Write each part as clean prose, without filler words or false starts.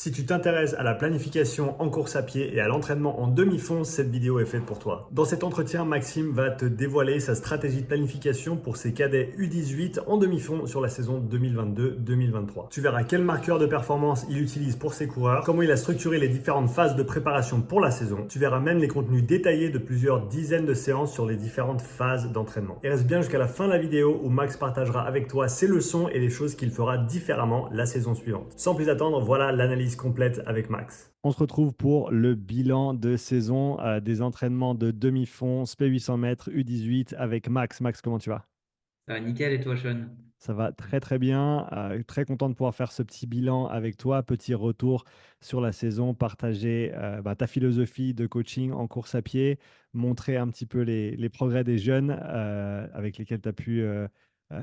Si tu t'intéresses à la planification en course à pied et à l'entraînement en demi-fond, cette vidéo est faite pour toi. Dans cet entretien, Maxime va te dévoiler sa stratégie de planification pour ses cadets U18 en demi-fond sur la saison 2022-2023. Tu verras quel marqueur de performance il utilise pour ses coureurs, comment il a structuré les différentes phases de préparation pour la saison. Tu verras même les contenus détaillés de plusieurs dizaines de séances sur les différentes phases d'entraînement. Et reste bien jusqu'à la fin de la vidéo où Max partagera avec toi ses leçons et les choses qu'il fera différemment la saison suivante. Sans plus attendre, voilà l'analyse complète avec Max. On se retrouve pour le bilan de saison des entraînements de demi-fond, SP 800 mètres, U18 avec Max. Max, comment tu vas? Ça va nickel et toi, Sean? Ça va très très bien. Très content de pouvoir faire ce petit bilan avec toi. Petit retour sur la saison, partager ta philosophie de coaching en course à pied, montrer un petit peu les progrès des jeunes avec lesquels tu as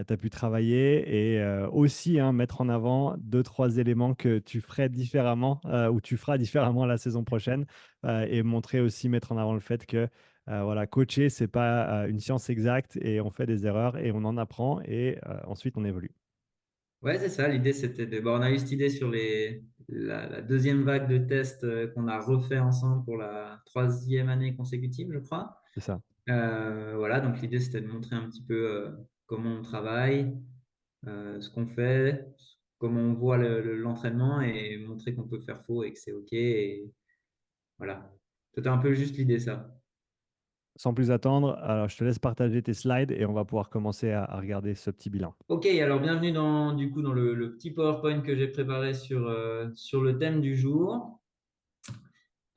t'as pu travailler et aussi mettre en avant deux, trois éléments que tu ferais différemment ou tu feras différemment la saison prochaine et montrer aussi, mettre en avant le fait que voilà, coacher, c'est pas une science exacte et on fait des erreurs et on en apprend et ensuite on évolue. Ouais, c'est ça. L'idée, c'était de. On a eu cette idée sur la deuxième vague de tests qu'on a refait ensemble pour la troisième année consécutive, je crois. C'est ça. Voilà, donc l'idée, c'était de montrer un petit peu comment on travaille, ce qu'on fait, comment on voit l'entraînement et montrer qu'on peut faire faux et que c'est OK. Et voilà. C'était un peu juste l'idée, ça. Sans plus attendre, alors je te laisse partager tes slides et on va pouvoir commencer à regarder ce petit bilan. OK, alors bienvenue du coup, dans le petit PowerPoint que j'ai préparé sur le thème du jour.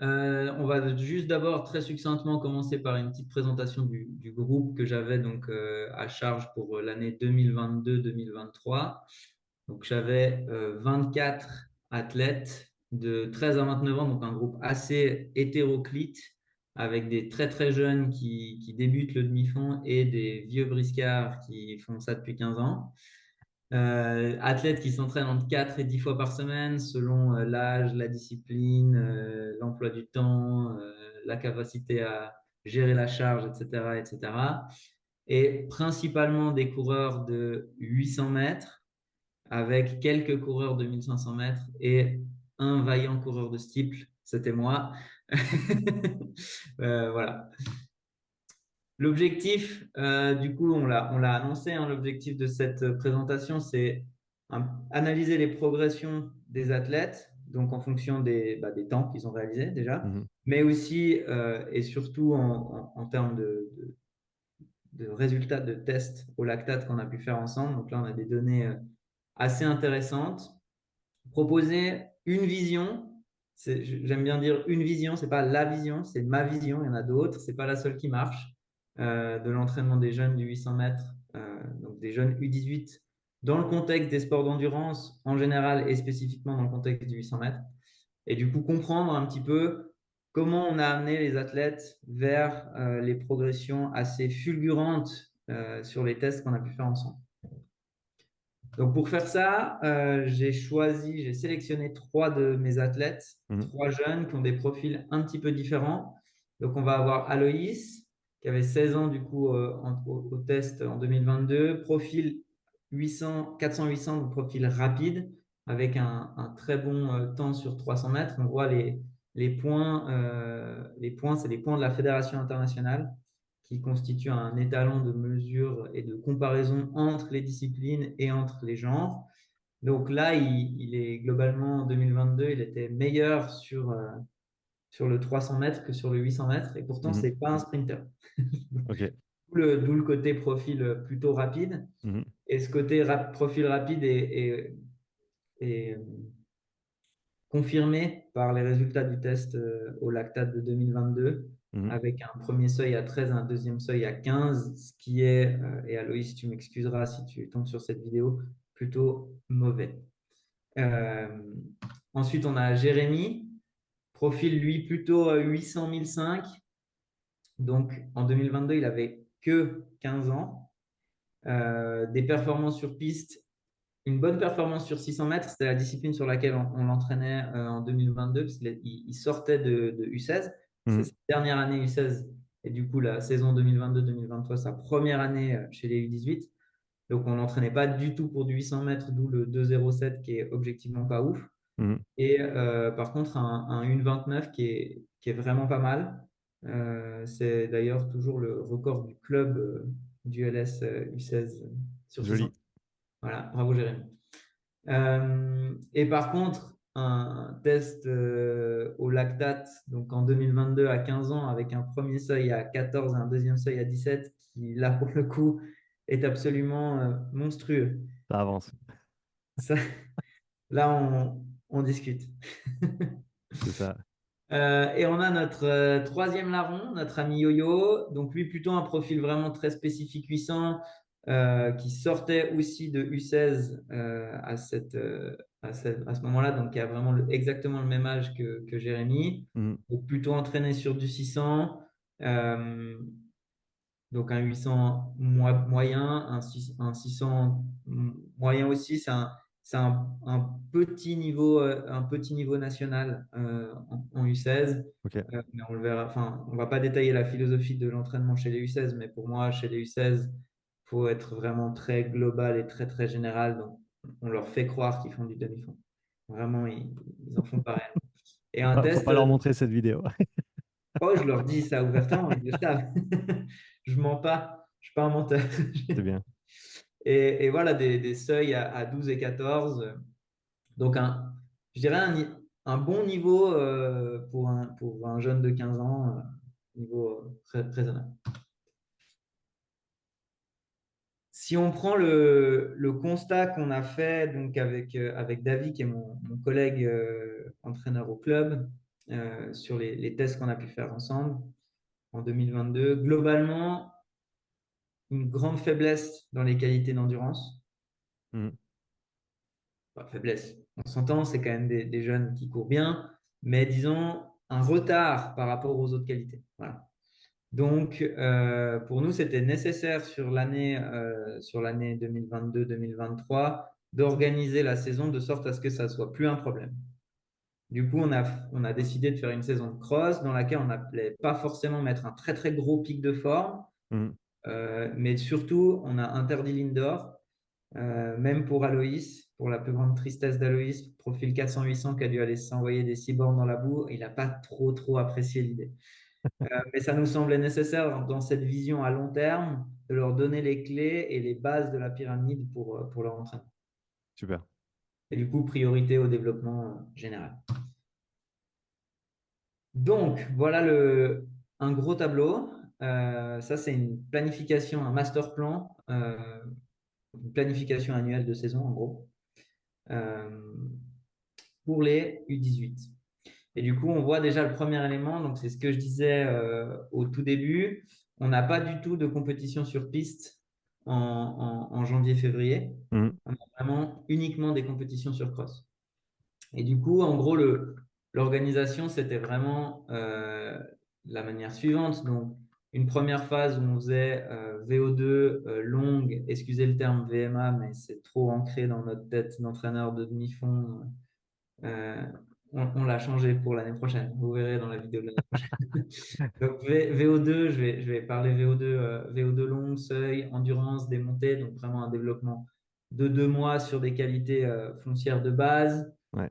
On va juste d'abord très succinctement commencer par une petite présentation du groupe que j'avais donc à charge pour l'année 2022-2023. Donc j'avais 24 athlètes de 13 à 29 ans, donc un groupe assez hétéroclite avec des très très jeunes qui débutent le demi-fond et des vieux briscards qui font ça depuis 15 ans. Athlètes qui s'entraînent entre 4 et 10 fois par semaine selon l'âge, la discipline, l'emploi du temps, la capacité à gérer la charge, etc., etc. Et principalement des coureurs de 800 mètres avec quelques coureurs de 1500 mètres et un vaillant coureur de steeple, c'était moi. Voilà. L'objectif, du coup, on l'a annoncé, hein, l'objectif de cette présentation, c'est analyser les progressions des athlètes, donc en fonction des temps qu'ils ont réalisés déjà, Mhm. mais aussi et surtout en termes de résultats de tests au lactate qu'on a pu faire ensemble. Donc là, on a des données assez intéressantes. Proposer une vision, j'aime bien dire une vision, c'est pas la vision, c'est ma vision, il y en a d'autres, c'est pas la seule qui marche, de l'entraînement des jeunes du 800 mètres, donc des jeunes U18, dans le contexte des sports d'endurance en général et spécifiquement dans le contexte du 800 mètres. Et du coup, comprendre un petit peu comment on a amené les athlètes vers les progressions assez fulgurantes sur les tests qu'on a pu faire ensemble. Donc pour faire ça, j'ai sélectionné trois de mes athlètes, Mhm. trois jeunes qui ont des profils un petit peu différents. Donc on va avoir Aloïs, qui avait 16 ans du coup au test en 2022, profil 800, 400-800, donc profil rapide, avec un très bon temps sur 300 mètres. On voit les points, c'est les points de la Fédération internationale qui constitue un étalon de mesure et de comparaison entre les disciplines et entre les genres. Donc là, il est globalement en 2022, il était meilleur sur le 300 mètres que sur le 800 mètres, et pourtant, ce Mhm. n'est pas un sprinter. Ok. D'où le côté profil plutôt rapide. Mhm. Et ce côté profil rapide est confirmé par les résultats du test au lactate de 2022, Mhm. avec un premier seuil à 13 et un deuxième seuil à 15, ce qui est, et Aloïs, tu m'excuseras si tu tombes sur cette vidéo, plutôt mauvais. Euh, Ensuite, on a Jérémy, profil lui plutôt 800-1005. Donc en 2022, il avait que 15 ans. Des performances sur piste, une bonne performance sur 600 mètres, c'était la discipline sur laquelle on l'entraînait en 2022, parce qu'il sortait de U16. C'est Mhm. sa dernière année U16, et du coup, la saison 2022-2023, sa première année chez les U18. Donc, on n'entraînait pas du tout pour du 800 mètres, d'où le 2,07 qui est objectivement pas ouf. Mhm. Et par contre, un 1,29 qui est vraiment pas mal. C'est d'ailleurs toujours le record du club du LS U16 sur 600. Joli. Voilà, bravo Jérémy. Et par contre, un test au lactate, donc en 2022 à 15 ans, avec un premier seuil à 14 et un deuxième seuil à 17, qui là pour le coup est absolument monstrueux. Ça avance. Ça, là, on discute. C'est ça. Et on a notre troisième larron, notre ami Yo-Yo. Donc lui, plutôt un profil vraiment très spécifique 800, qui sortait aussi de U16 à ce moment-là, donc qui a vraiment exactement le même âge que Jérémy. Mhm. Donc plutôt entraîné sur du 600. Euh, donc un 800 moyen, un 600 moyen aussi, c'est un petit niveau national en U16. Ok. Mais on le verra, enfin, on va pas détailler la philosophie de l'entraînement chez les U16, mais pour moi, chez les U16, il faut être vraiment très global et très très général. Donc, on leur fait croire qu'ils font du demi-fond. Vraiment, ils en font pas rien. Et un Faut test, pas leur montrer cette vidéo. oh, je leur dis ça ouvertement, ils le savent. Je mens pas, je suis pas un menteur. C'est bien. Et voilà, des seuils à 12 et 14. Donc, je dirais un bon niveau pour un jeune de 15 ans, niveau raisonnable. Si on prend le constat qu'on a fait donc avec David, qui est mon collègue entraîneur au club, sur les tests qu'on a pu faire ensemble en 2022, globalement, une grande faiblesse dans les qualités d'endurance. Mhm. Enfin, faiblesse, on s'entend, c'est quand même des jeunes qui courent bien, mais disons un retard par rapport aux autres qualités. Voilà. Donc, pour nous, c'était nécessaire sur l'année 2022-2023 d'organiser la saison de sorte à ce que ça soit plus un problème. Du coup, on a décidé de faire une saison de cross dans laquelle on n'allait pas forcément mettre un très très gros pic de forme, Mhm. mais surtout, on a interdit l'indoor, même pour Aloïs, pour la plus grande tristesse d'Aloïs, profil 400-800 qui a dû aller s'envoyer des cyborgs dans la boue, il n'a pas trop trop apprécié l'idée. Mais ça nous semblait nécessaire dans cette vision à long terme de leur donner les clés et les bases de la pyramide pour leur entraînement. Super. Et du coup, priorité au développement général. Donc, voilà un gros tableau. Ça, c'est une planification, un master plan, une planification annuelle de saison, en gros, euh, pour les U18. Et du coup, on voit déjà le premier élément. Donc, c'est ce que je disais au tout début. On n'a pas du tout de compétition sur piste en janvier-février. Mhm. On a vraiment uniquement des compétitions sur cross. Et du coup, en gros, l'organisation, c'était vraiment la manière suivante. Donc, une première phase où on faisait VO2 longue, excusez le terme VMA, mais c'est trop ancré dans notre tête d'entraîneur de demi-fond. Euh, on l'a changé pour l'année prochaine. Vous verrez dans la vidéo de l'année prochaine. Donc, VO2, je vais parler VO2, VO2 long, seuil, endurance, démontée. Donc, vraiment un développement de 2 mois sur des qualités foncières de base. Ouais.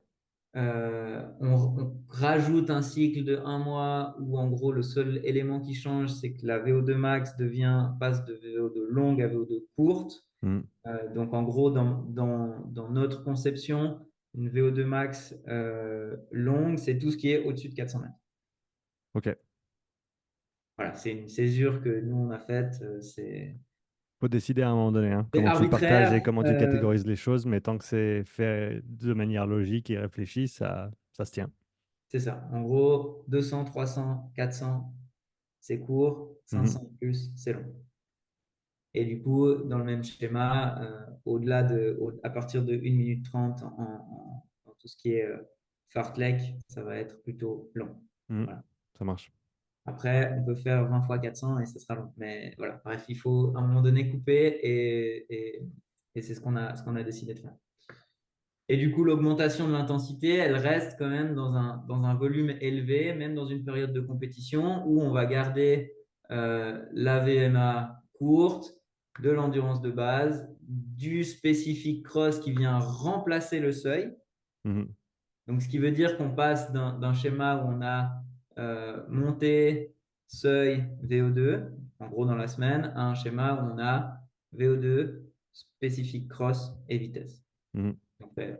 On rajoute un cycle de 1 mois où, en gros, le seul élément qui change, c'est que la VO2 max passe de VO2 longue à VO2 courte. Mhm. Donc, en gros, dans notre conception, une VO2 max longue, c'est tout ce qui est au-dessus de 400 mètres. Ok. Voilà, c'est une césure que nous, on a faite. Faut décider à un moment donné, hein, C'est comment tu le partages et arbitraire. comment tu catégorises les choses, mais tant que c'est fait de manière logique et réfléchie, ça se tient. C'est ça. En gros, 200, 300, 400, c'est court. Mhm. 500 plus, c'est long. Et du coup, dans le même schéma, à partir de 1 minute 30 en tout ce qui est fartlek, ça va être plutôt long. Mhm. Voilà. Ça marche. Après, on peut faire 20 fois 400 et ce sera long. Mais voilà, bref, il faut à un moment donné couper et c'est ce qu'on a décidé de faire. Et du coup, l'augmentation de l'intensité, elle reste quand même dans un volume élevé, même dans une période de compétition où on va garder la VMA courte, de l'endurance de base, du spécifique cross qui vient remplacer le seuil. Mhm. Donc, ce qui veut dire qu'on passe d'un schéma où on a montée, seuil, VO2, en gros dans la semaine, à un schéma où on a VO2, spécifique cross et vitesse. Mhm.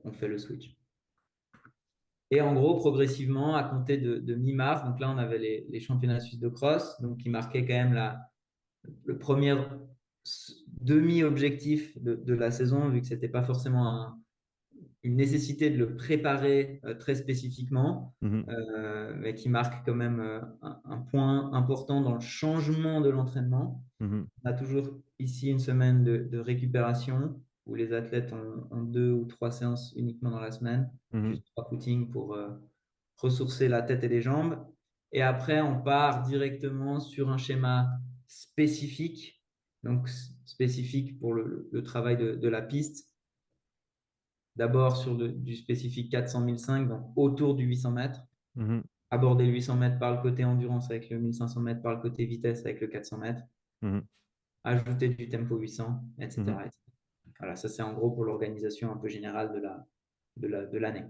On fait le switch. Et en gros, progressivement, à compter de mi-mars, donc là, on avait les championnats suisses de cross, donc qui marquaient quand même le premier demi-objectif de la saison, vu que ce n'était pas forcément une nécessité de le préparer très spécifiquement, Mhm. mais qui marque quand même un point important dans le changement de l'entraînement. Mhm. On a toujours ici une semaine de récupération où les athlètes ont 2 ou 3 séances uniquement dans la semaine, Mhm. juste 3 footings pour ressourcer la tête et les jambes. Et après, on part directement sur un schéma spécifique, donc spécifique pour le travail de la piste. D'abord sur du spécifique 400-1005, donc autour du 800 mètres. Mhm. Aborder le 800 mètres par le côté endurance avec le 1500 mètres, par le côté vitesse avec le 400 mètres. Mhm. Ajouter du tempo 800, Mhm. etc. Voilà, ça c'est en gros pour l'organisation un peu générale de l'année.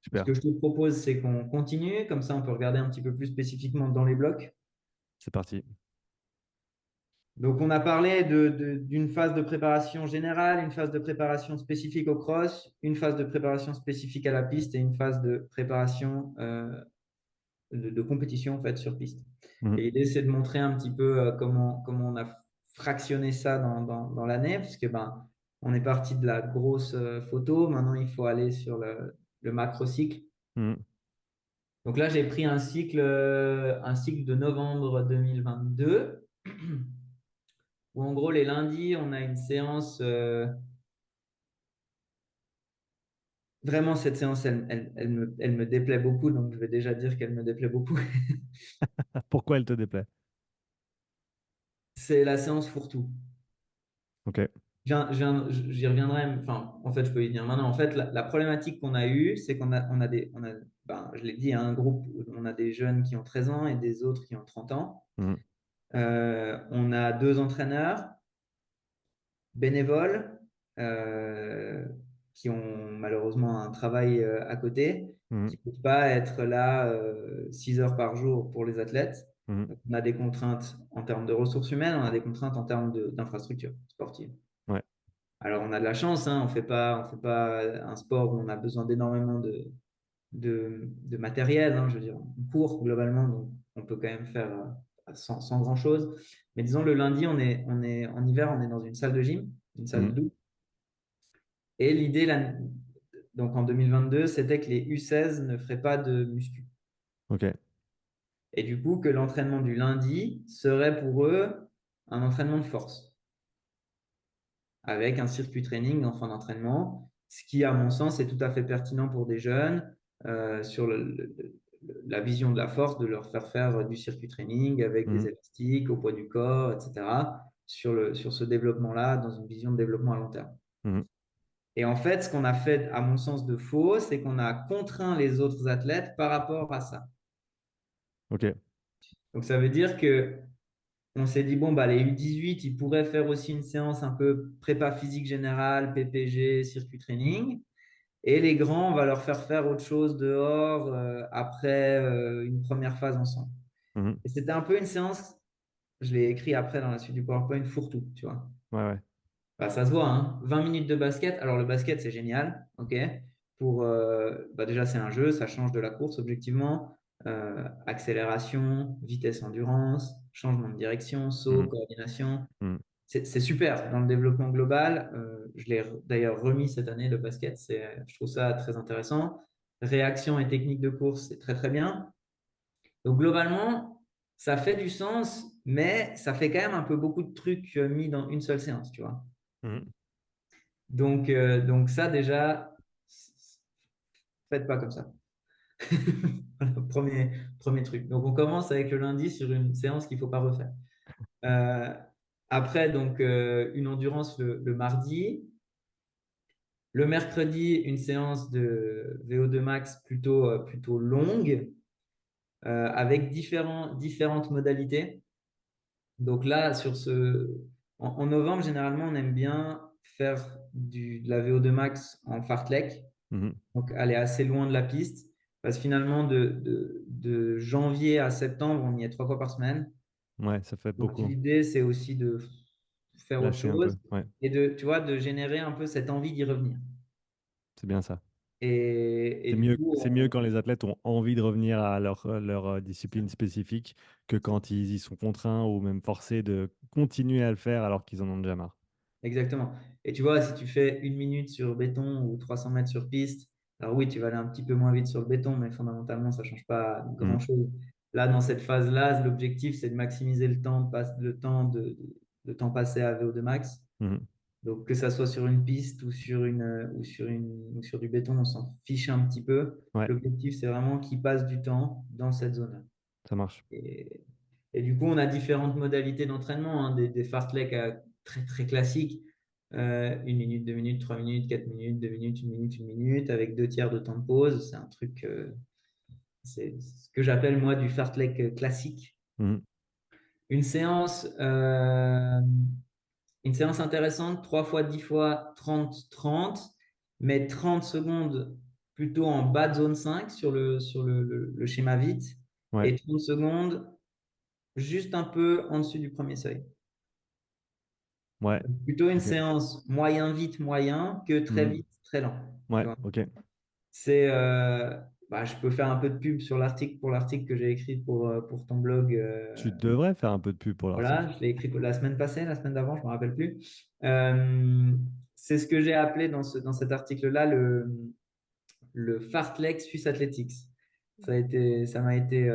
Ce Super, que je te propose, c'est qu'on continue, comme ça on peut regarder un petit peu plus spécifiquement dans les blocs. c'est parti. Donc on a parlé d'une phase de préparation générale, une phase de préparation spécifique au cross, une phase de préparation spécifique à la piste et une phase de préparation de compétition en fait, sur piste. Mhm. Et l'idée, c'est de montrer un petit peu comment on a fractionné ça dans l'année, puisque ben, on est parti de la grosse photo, maintenant il faut aller sur le macro-cycle. Mhm. Donc là, j'ai pris un cycle de novembre 2022, où en gros, les lundis, on a une séance. Vraiment, cette séance, elle me déplaît beaucoup, donc je vais déjà dire qu'elle me déplaît beaucoup. Pourquoi elle te déplaît? C'est la séance fourre-tout. Ok. J'y reviendrai, enfin, en fait, je peux y venir maintenant. En fait, la problématique qu'on a eue, c'est ben, je l'ai dit, un groupe où on a des jeunes qui ont 13 ans et des autres qui ont 30 ans. Mhm. On a 2 entraîneurs bénévoles euh, qui ont malheureusement un travail à côté, Mhm. qui ne peuvent pas être là 6 heures par jour pour les athlètes. Mhm. Donc, on a des contraintes en termes de ressources humaines, on a des contraintes en termes d'infrastructures sportives. Ouais. Alors, on a de la chance, hein, on fait pas un sport où on a besoin d'énormément de matériel. Hein, je veux dire, on court globalement, donc on peut quand même faire sans grand-chose. Mais disons, le lundi, en hiver, on est dans une salle de gym, une salle Mhm. double. Et l'idée, donc en 2022, c'était que les U16 ne feraient pas de muscu. Ok. Et du coup, que l'entraînement du lundi serait pour eux un entraînement de force, avec un circuit training en fin d'entraînement, ce qui, à mon sens, est tout à fait pertinent pour des jeunes sur la vision de la force, de leur faire du circuit training avec des Mhm. élastiques au poids du corps, etc., sur ce développement-là, dans une vision de développement à long terme. Mhm. Et en fait, ce qu'on a fait, à mon sens, de faux, c'est qu'on a contraint les autres athlètes par rapport à ça. Ok. Donc, ça veut dire que on s'est dit, bon, bah, les U18, ils pourraient faire aussi une séance un peu prépa physique générale, PPG, circuit training. Et les grands, on va leur faire autre chose dehors après une première phase ensemble. Mhm. Et c'était un peu une séance, je l'ai écrit après dans la suite du PowerPoint, fourre-tout, tu vois. Ouais, ouais. Bah, ça se voit, hein. 20 minutes de basket. Alors, le basket, c'est génial, ok? Bah, déjà, c'est un jeu, ça change de la course, objectivement. Accélération, vitesse, endurance, changement de direction, saut, Mhm. coordination. Mhm. C'est super dans le développement global. Je l'ai d'ailleurs remis cette année, le basket. Je trouve ça très intéressant. Réaction et technique de course, c'est très, très bien. Donc, globalement, ça fait du sens, mais ça fait quand même un peu beaucoup de trucs mis dans une seule séance, tu vois. Mhm. Donc ça, déjà, faites pas comme ça. Voilà, premier truc. Donc, on commence avec le lundi sur une séance qu'il ne faut pas refaire. Euh, Après, donc, une endurance le mardi. Le mercredi, une séance de VO2 max plutôt longue, avec différentes modalités. Donc là, en novembre, généralement, on aime bien faire de la VO2 max en fartlek. Mhm. donc aller assez loin de la piste. Parce que finalement, de janvier à septembre, on y est 3 fois par semaine. Ouais, ça fait Donc beaucoup. l'idée, c'est aussi de faire autre Lâcher un peu. chose Ouais, et de, tu vois, de générer un peu cette envie d'y revenir. c'est bien ça. Et du coup, C'est mieux quand les athlètes ont envie de revenir à leur discipline spécifique que quand ils y sont contraints ou même forcés de continuer à le faire alors qu'ils en ont déjà marre. exactement. Et tu vois, si tu fais 1 minute sur béton ou 300 mètres sur piste, alors oui, tu vas aller un petit peu moins vite sur le béton, mais fondamentalement, ça ne change pas Mhm, grand-chose. Là, dans cette phase-là, l'objectif, c'est de maximiser le temps passé à VO2 max. mhm. Donc, que ça soit sur une piste ou sur du béton, on s'en fiche un petit peu. Ouais, L'objectif, c'est vraiment qu'ils passent du temps dans cette zone-là. ça marche. Et, et du coup, on a différentes modalités d'entraînement, hein, des fartleks très, très classiques. 1 minute, 2 minutes, 3 minutes, 4 minutes, 2 minutes, 1 minute, 1 minute, avec 2 tiers de temps de pause. C'est un truc, c'est ce que j'appelle moi du fartlek classique. Mhm. Une séance, euh, une séance intéressante, 3 fois 10 fois 30-30, mais 30 secondes plutôt en bas de zone 5 sur le schéma vite Ouais, et 30 secondes juste un peu en dessus du premier seuil. ouais, Plutôt une ok. séance moyen vite moyen que très Mhm. vite très lent. Tu Ouais, vois. ok. C'est je peux faire un peu de pub sur l'article pour l'article que j'ai écrit pour ton blog. Tu devrais faire un peu de pub pour Voilà, l'article. je l'ai écrit la semaine passée, la semaine d'avant, je ne me rappelle plus. C'est ce que j'ai appelé dans cet article-là le fartlek Swiss Athletics. Ça m'a été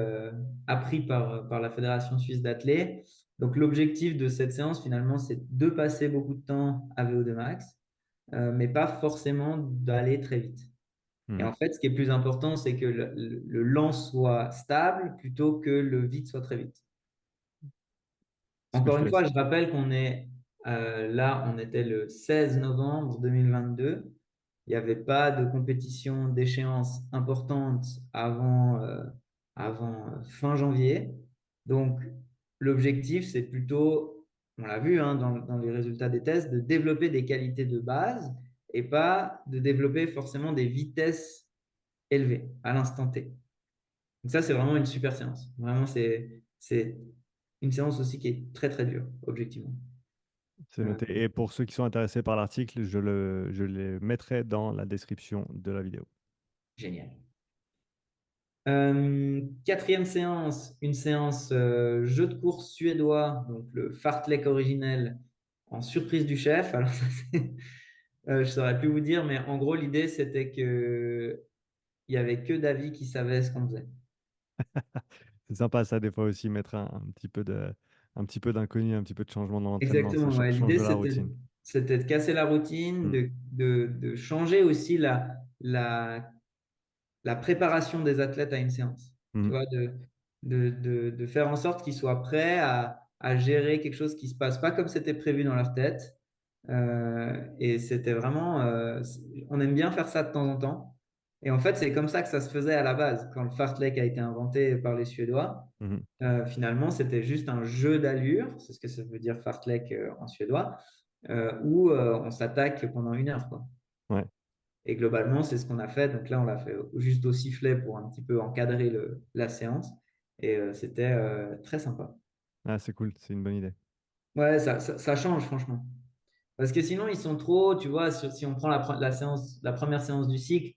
appris par la Fédération suisse d'athlé. Donc, l'objectif de cette séance, finalement, c'est de passer beaucoup de temps à VO2 max, mais pas forcément d'aller très vite. Et en Mhm. fait, ce qui est plus important, c'est que le lent soit stable plutôt que le vite soit très vite. Ce que Encore je une fais fois, aussi. je rappelle qu'on est là, on était le 16 novembre 2022. Il n'y avait pas de compétition d'échéance importante avant fin janvier. Donc, l'objectif, c'est plutôt, on l'a vu hein, dans les résultats des tests, de développer des qualités de base et pas de développer forcément des vitesses élevées à l'instant T. Donc ça, c'est vraiment une super séance. Vraiment, c'est une séance aussi qui est très, très dure, objectivement. C'est noté. Et pour ceux qui sont intéressés par l'article, je les mettrai dans la description de la vidéo. Génial. Quatrième séance, une séance jeu de course suédois, donc le fartlek originel en surprise du chef. Alors, ça, je ne saurais plus vous dire, mais en gros, l'idée, c'était que il y avait que David qui savait ce qu'on faisait. C'est sympa ça, des fois aussi, mettre un petit peu d'inconnu, un petit peu de changement dans l'entraînement. Ça Exactement, ouais. change L'idée, de la routine. c'était de casser la routine, Mm. de changer aussi la préparation des athlètes à une séance. Tu Mm. vois, de faire en sorte qu'ils soient prêts à gérer quelque chose qui ne se passe pas comme c'était prévu dans leur tête. Et c'était vraiment, on aime bien faire ça de temps en temps. Et en fait, c'est comme ça que ça se faisait à la base. Quand le fartlek a été inventé par les Suédois, Mhm. finalement, c'était juste un jeu d'allure, c'est ce que ça veut dire fartlek en suédois, où on s'attaque pendant 1 heure, quoi. Ouais. Et globalement, c'est ce qu'on a fait. Donc là, on l'a fait juste au sifflet pour un petit peu encadrer la séance. Et c'était très sympa. Ah, c'est cool, c'est une bonne idée. Ouais, ça change, franchement. Parce que sinon, ils sont trop, tu vois, si on prend la première séance du cycle,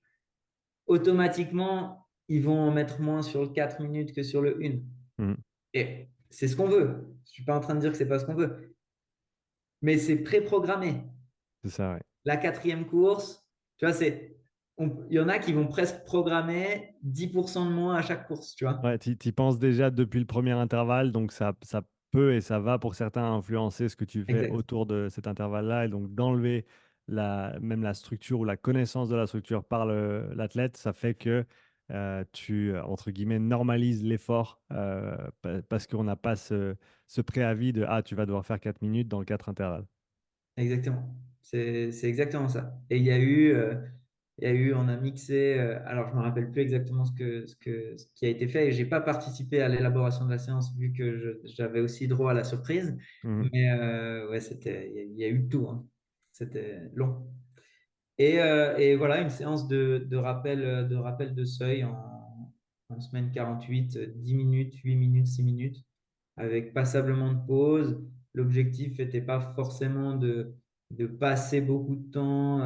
automatiquement, ils vont en mettre moins sur le 4 minutes que sur le 1. Mhm. Et c'est ce qu'on veut. Je ne suis pas en train de dire que c'est pas ce qu'on veut. Mais c'est préprogrammé. C'est ça, ouais. La quatrième course, tu vois, il y en a qui vont presque programmer 10% de moins à chaque course, tu vois. Ouais, t'y penses déjà depuis le premier intervalle, donc ça peut et ça va pour certains influencer ce que tu fais Exact. autour de cet intervalle-là. Et donc d'enlever même la structure ou la connaissance de la structure par l'athlète, ça fait que entre guillemets, normalises l'effort parce qu'on n'a pas ce préavis de Ah, tu vas devoir faire 4 minutes dans 4 intervalles. Exactement. C'est exactement ça. Et on a mixé, alors je ne me rappelle plus exactement ce qui a été fait et je n'ai pas participé à l'élaboration de la séance vu que j'avais aussi droit à la surprise. Mhm. Mais ouais, il y a eu de tout, hein. C'était long. Et voilà, une séance de rappel de seuil en semaine 48, 10 minutes, 8 minutes, 6 minutes, avec passablement de pause. L'objectif n'était pas forcément de passer beaucoup de temps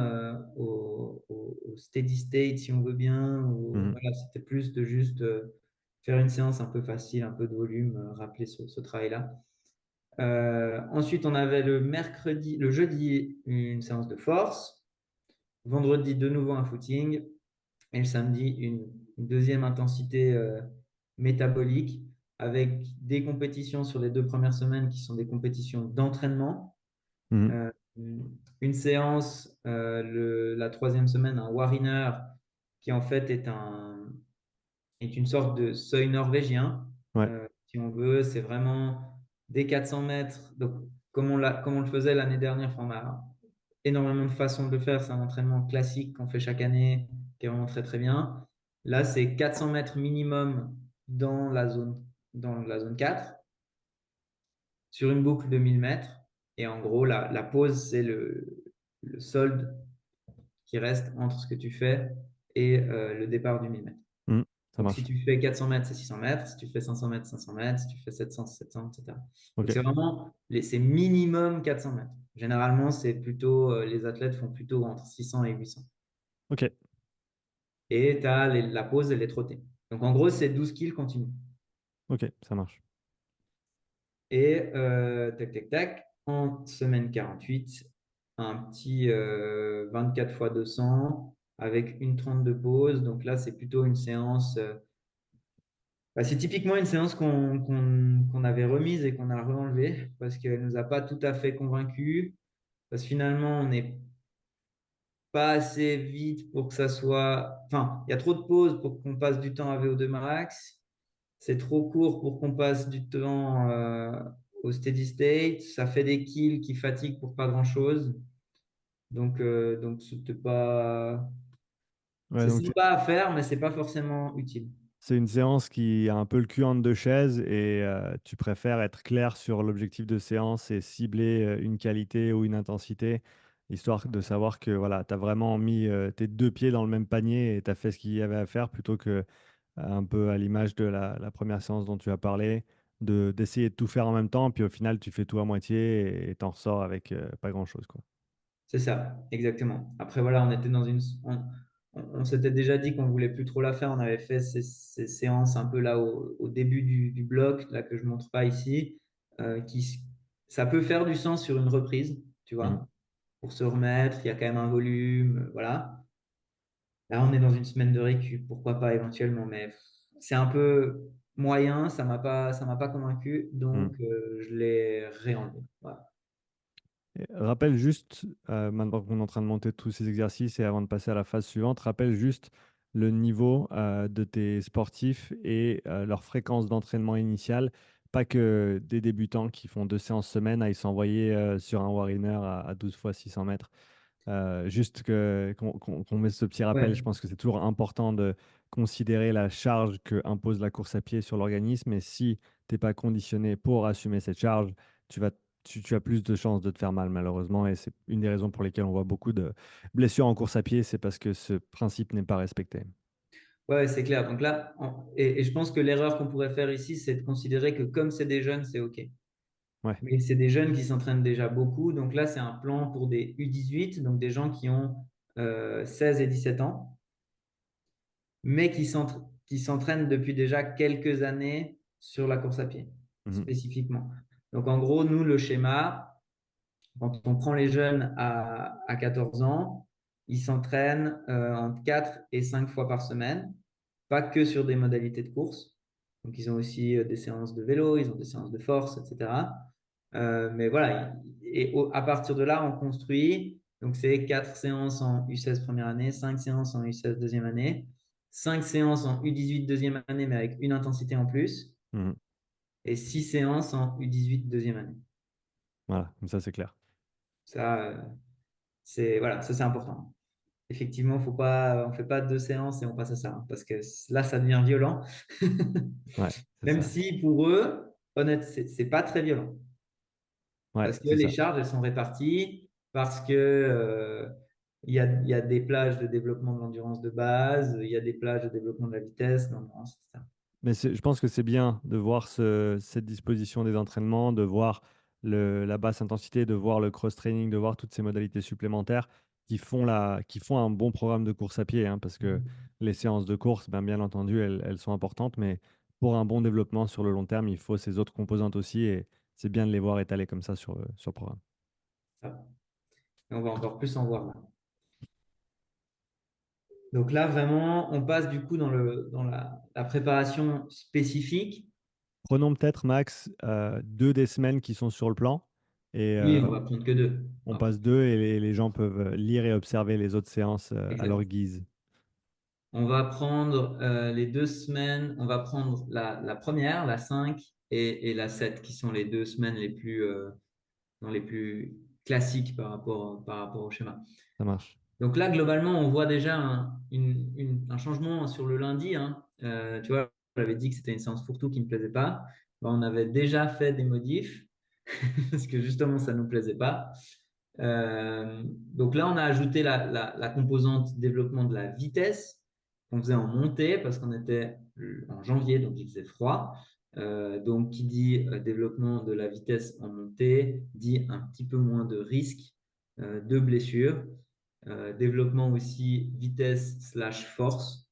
au steady state, si on veut bien. Mhm. Voilà, c'était plus de juste faire une séance un peu facile, un peu de volume, rappeler ce travail-là. Ensuite, on avait le jeudi, une séance de force. Vendredi, de nouveau un footing. Et le samedi, une deuxième intensité métabolique avec des compétitions sur les 2 premières semaines qui sont des compétitions d'entraînement. Mhm. Euh, une séance, la troisième semaine, un Wariner qui en fait est une sorte de seuil norvégien. Ouais. Si on veut, c'est vraiment des 400 mètres. Donc, comme on le faisait l'année dernière, enfin, on a énormément de façons de le faire. C'est un entraînement classique qu'on fait chaque année, qui est vraiment très très bien. Là, c'est 400 mètres minimum dans la zone 4 sur une boucle de 1000 mètres. Et en gros, la pause, c'est le solde qui reste entre ce que tu fais et le départ du 1000 mètres. Mhm. Ça Donc, si marche. tu fais 400 mètres, c'est 600 mètres. Si tu fais 500 mètres, 500 mètres. Si tu fais 700, c'est 700, etc. Donc, Ok. c'est vraiment, c'est minimum 400 mètres. Généralement, c'est plutôt, les athlètes font plutôt entre 600 et 800. Ok. Et tu as la pause et les trottés. Donc, en gros, c'est 12 kills continu. Ok. Ça marche. Et tac, tac, tac, en semaine 48, un petit 24 fois 200 avec une 30 de pause. Donc là, c'est plutôt une séance. C'est typiquement une séance qu'on avait remise et qu'on a re-enlevée parce qu'elle ne nous a pas tout à fait convaincus. Parce que finalement, on n'est pas assez vite pour que ça soit. Enfin, il y a trop de pauses pour qu'on passe du temps à VO2 max. C'est trop court pour qu'on passe du temps au steady state. Ça fait des kills qui fatiguent pour pas grand-chose. Donc c'était pas. Ouais, C'est donc sympa à faire, mais c'est pas forcément utile. c'est une séance qui a un peu le cul entre deux chaises et tu préfères être clair sur l'objectif de séance et cibler une qualité ou une intensité, histoire de savoir que voilà, tu as vraiment mis tes deux pieds dans le même panier et tu as fait ce qu'il y avait à faire plutôt que un peu à l'image de la première séance dont tu as parlé, d'essayer de tout faire en même temps, puis au final tu fais tout à moitié et t'en ressors avec pas grand-chose, quoi. C'est ça, exactement. Après, voilà, on était dans on s'était déjà dit qu'on voulait plus trop la faire. On avait fait ces séances un peu là au début du bloc, là que je montre pas ici, ça peut faire du sens sur une reprise, tu Mhm. vois, pour se remettre. Il y a quand même un volume, voilà. Là, on est dans une semaine de récup, pourquoi pas éventuellement, mais c'est un peu moyen. Ça m'a pas convaincu, Mhm. donc je l'ai réenlevé. Voilà. Et rappelle juste, maintenant qu'on est en train de monter tous ces exercices et avant de passer à la phase suivante, rappelle juste le niveau de tes sportifs et leur fréquence d'entraînement initiale. Pas que des débutants qui font 2 séances semaine aillent s'envoyer sur un Wariner à 12 fois 600 mètres. Juste qu'on mette ce petit rappel, je Ouais. pense que c'est toujours important de considérer la charge que impose la course à pied sur l'organisme. Et si tu n'es pas conditionné pour assumer cette charge, tu vas, tu as plus de chances de te faire mal, malheureusement. Et c'est une des raisons pour lesquelles on voit beaucoup de blessures en course à pied, c'est parce que ce principe n'est pas respecté. Ouais, c'est clair. Donc là, et je pense que l'erreur qu'on pourrait faire ici, c'est de considérer que comme c'est des jeunes, c'est OK. Ouais. Mais c'est des jeunes qui s'entraînent déjà beaucoup. Donc là, c'est un plan pour des U18, donc des gens qui ont 16 et 17 ans, mais qui s'entraînent depuis déjà quelques années sur la course à pied, Mhm. spécifiquement. Donc en gros, nous, le schéma, quand on prend les jeunes à 14 ans, ils s'entraînent entre 4 et 5 fois par semaine, pas que sur des modalités de course. Donc, ils ont aussi des séances de vélo, ils ont des séances de force, etc. Mais voilà, à partir de là, on construit. Donc, c'est 4 séances en U16 première année, 5 séances en U16 deuxième année, 5 séances en U18 deuxième année, mais avec une intensité en plus, Mhm. et 6 séances en U18 deuxième année. Voilà, comme ça c'est clair. Ça, voilà, ça c'est important. Effectivement, on fait pas 2 séances et on passe à ça, hein, parce que là, ça devient violent. Ouais, c'est Même ça. si pour eux, honnête, c'est pas très violent. Ouais, Parce que c'est les ça. charges, elles sont réparties, parce que il y a des plages de développement de l'endurance de base, il y a des plages de développement de la vitesse, de l'endurance, etc. Mais je pense que c'est bien de voir cette disposition des entraînements, de voir la basse intensité, de voir le cross-training, de voir toutes ces modalités supplémentaires qui font un bon programme de course à pied, hein, parce que les séances de course, ben, bien entendu, elles sont importantes, mais pour un bon développement sur le long terme, il faut ces autres composantes aussi, et c'est bien de les voir étalées comme ça sur le programme. Et on va encore plus en voir là. Donc là, vraiment, on passe du coup dans la préparation spécifique. Prenons peut-être, Max, deux des semaines qui sont sur le plan, et Oui, on va prendre que deux. on passe deux, et les gens peuvent lire et observer les autres séances à leur Exact. guise. On va prendre les 2 semaines. On va prendre la première, la 5 et la 7, qui sont les 2 semaines les plus classiques par rapport au schéma. Ça marche. Donc là, globalement, on voit déjà un changement sur le lundi, hein. Tu vois, j'avais dit que c'était une séance fourre-tout qui ne me plaisait pas. Ben, on avait déjà fait des modifs parce que justement, ça ne nous plaisait pas. Donc là, on a ajouté la composante développement de la vitesse qu'on faisait en montée parce qu'on était en janvier, donc il faisait froid. Donc, qui dit développement de la vitesse en montée, dit un petit peu moins de risque de blessure. Développement aussi vitesse slash force,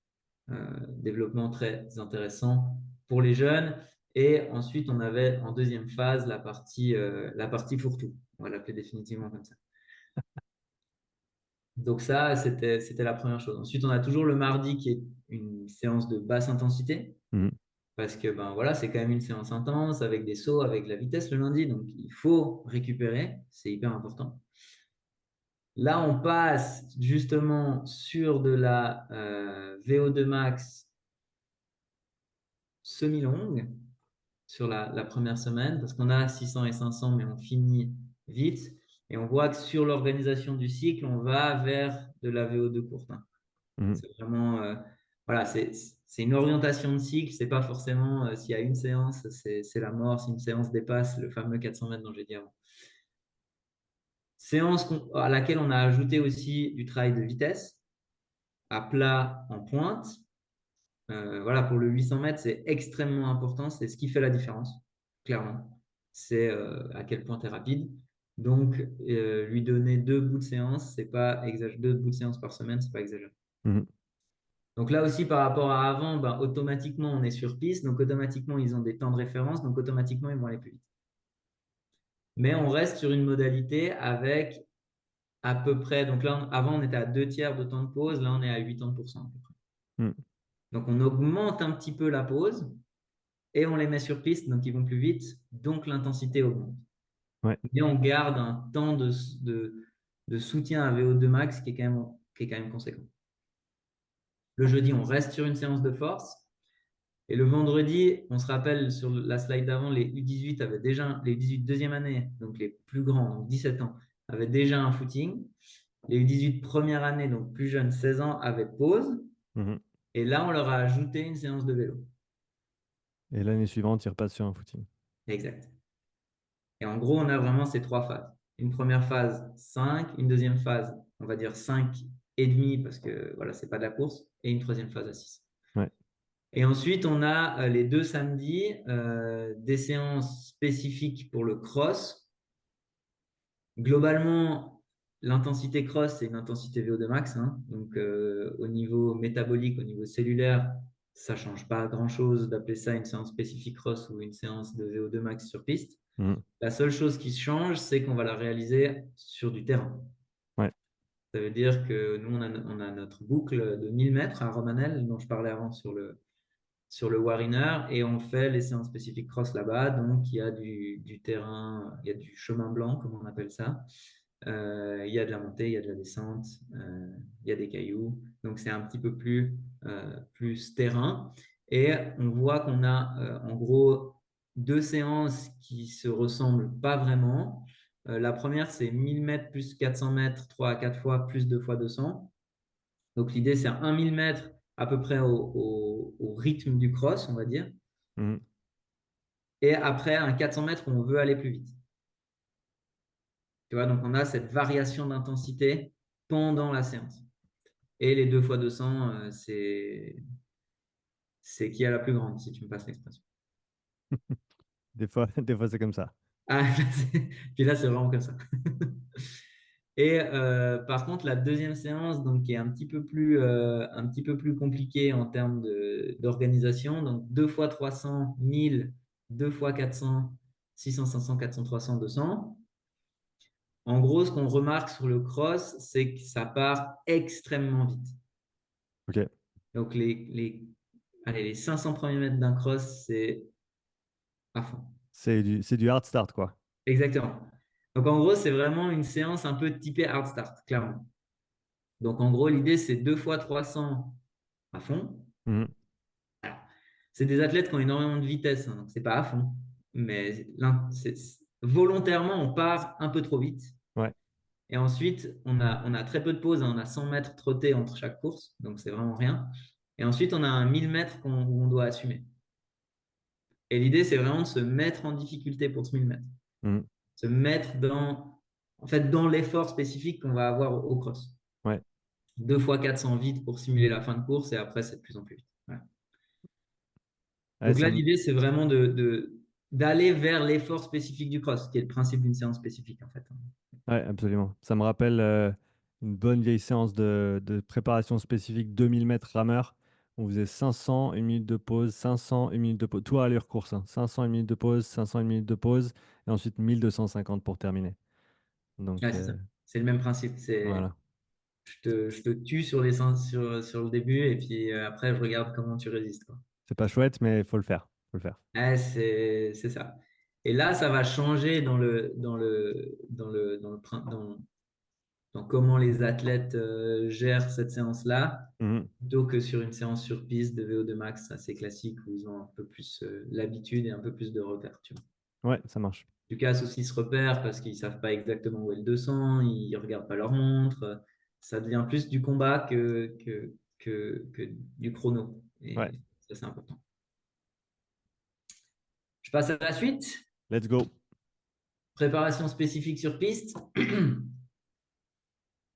développement très intéressant pour les jeunes. Et ensuite, on avait en deuxième phase la partie fourre-tout. On va l'appeler définitivement comme ça. Donc ça, c'était la première chose. Ensuite, on a toujours le mardi qui est une séance de basse intensité Mhm. parce que ben voilà, c'est quand même une séance intense avec des sauts, avec de la vitesse le lundi. Donc il faut récupérer, c'est hyper important. Là, on passe justement sur de la VO2 max semi-longue sur la première semaine parce qu'on a 600 et 500, mais on finit vite. Et on voit que sur l'organisation du cycle, on va vers de la VO2 courte, hein. Mhm. C'est vraiment, voilà, c'est une orientation de cycle. C'est pas forcément s'il y a une séance, c'est la mort. Si une séance dépasse le fameux 400 mètres dont j'ai dit avant. Séance à laquelle on a ajouté aussi du travail de vitesse à plat en pointe. Voilà, pour le 800 mètres, c'est extrêmement important. C'est ce qui fait la différence, clairement. C'est à quel point tu es rapide. Donc, lui donner 2 bouts de séance, c'est pas 2 bouts de séance par semaine, c'est pas exagéré. Mhm. Donc là aussi, par rapport à avant, ben, automatiquement, on est sur piste. Donc, automatiquement, ils ont des temps de référence. Donc, automatiquement, ils vont aller plus vite. Mais on reste sur une modalité avec à peu près. Donc là, avant, on était à 2 tiers de temps de pause. Là, on est à 80% à peu près. Mhm. Donc, on augmente un petit peu la pause et on les met sur piste. Donc, ils vont plus vite. Donc, l'intensité augmente. Ouais. Et on garde un temps de soutien à VO2 max qui est quand même conséquent. Le jeudi, on reste sur une séance de force. Et le vendredi, on se rappelle sur la slide d'avant, les U18 avaient déjà, les U18 deuxième année, donc les plus grands, donc 17 ans, avaient déjà un footing. Les U18 première année, donc plus jeunes, 16 ans, avaient pause. Mhm. Et là, on leur a ajouté une séance de vélo. Et l'année suivante, il repasse sur un footing. Exact. Et en gros, on a vraiment ces 3 phases. Une première phase, 5. Une deuxième phase, on va dire 5 et demi, parce que voilà, c'est pas de la course. Et une troisième phase à 6. Ouais. Et ensuite, on a les 2 samedis, des séances spécifiques pour le cross. Globalement, l'intensité cross, c'est une intensité VO2 max, hein. Donc, au niveau métabolique, au niveau cellulaire, ça ne change pas grand-chose d'appeler ça une séance spécifique cross ou une séance de VO2 max sur piste. Mhm. La seule chose qui change, c'est qu'on va la réaliser sur du terrain. Ouais. Ça veut dire que nous, on a notre boucle de 1000 mètres à Romanel, dont je parlais avant sur le Wariner, et on fait les séances spécifiques cross là-bas. Donc, il y a du terrain, il y a du chemin blanc, comme on appelle ça. Il y a de la montée, il y a de la descente, il y a des cailloux. Donc, c'est un petit peu plus terrain. Et on voit qu'on a en gros 2 séances qui se ressemblent pas vraiment. La première, c'est 1000 mètres plus 400 mètres, 3 à 4 fois, plus 2 fois 200. Donc, l'idée, c'est un 1000 mètres à peu près au rythme du cross, on va dire. Mhm. Et après, un 400 mètres où on veut aller plus vite. Tu vois, donc on a cette variation d'intensité pendant la séance. Et les 2 fois 200, c'est qui a la plus grande, si tu me passes l'expression. Des fois c'est comme ça. Ah, puis là, c'est vraiment comme ça. Et par contre, la deuxième séance, donc, qui est un petit peu plus compliquée en termes d'organisation, donc 2 fois 300, 1000, 2 fois 400, 600, 500, 400, 300, 200. En gros, ce qu'on remarque sur le cross, c'est que ça part extrêmement vite. Ok. Donc, allez, les 500 premiers mètres d'un cross, c'est à fond. C'est du hard start, quoi. Exactement. Donc, en gros, c'est vraiment une séance un peu typée hard start, clairement. Donc, en gros, l'idée, c'est 2 fois 300 à fond. Mhm. C'est des athlètes qui ont énormément de vitesse, hein, donc c'est pas à fond. Mais volontairement, on part un peu trop vite. Ouais, Et ensuite, on a très peu de pauses, hein, on a 100 mètres trottés entre chaque course, donc c'est vraiment rien. Et ensuite, on a un 1000 mètres où on doit assumer. Et l'idée, c'est vraiment de se mettre en difficulté pour ce 1000 mètres. Mhm. Se mettre en fait, dans l'effort spécifique qu'on va avoir au cross. Ouais. 2 fois 400 vite pour simuler la fin de course et après, c'est de plus en plus vite. Voilà. Ouais, Donc là, l'idée, c'est vraiment d'aller vers l'effort spécifique du cross, qui est le principe d'une séance spécifique, en fait. ouais, absolument. Ça me rappelle une bonne vieille séance de préparation spécifique 2000 mètres rameur. On faisait 500, une minute de pause, 500, une minute de pause. Tout à l'allure course, hein. 500, une minute de pause, 500, une minute de pause. Et ensuite 1250 pour terminer. Donc, Ouais, c'est ça. C'est le même principe. voilà. Je te tue sur sur le début et puis après, je regarde comment tu résistes, quoi. C'est pas chouette, mais il faut le faire. Faut le faire. Ouais, c'est ça. Et là, ça va changer dans comment les athlètes gèrent cette séance-là, Mhm. plutôt que sur une séance sur piste de VO2 max assez classique où ils ont un peu plus l'habitude et un peu plus de repères. Tu vois. Ouais, ça marche. Lucas aussi se repère parce qu'ils ne savent pas exactement où est le 200, ils ne regardent pas leur montre. Ça devient plus du combat que du chrono. Ouais, Et ça, c'est important. Je passe à la suite. let's go. Préparation spécifique sur piste.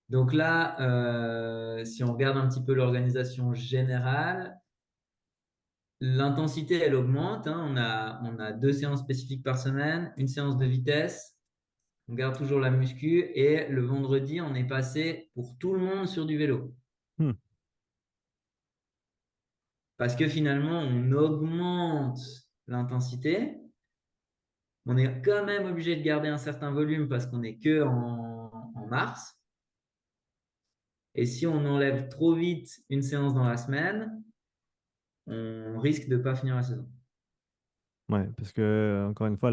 Donc là, si on regarde un petit peu l'organisation générale, l'intensité, elle augmente, hein. On a 2 séances spécifiques par semaine, une séance de vitesse. On garde toujours la muscu. Et le vendredi, on est passé pour tout le monde sur du vélo. Hmm. Parce que finalement, on augmente l'intensité. On est quand même obligé de garder un certain volume parce qu'on n'est que en mars. Et si on enlève trop vite une séance dans la semaine, on risque de ne pas finir la saison. Ouais, parce que, encore une fois,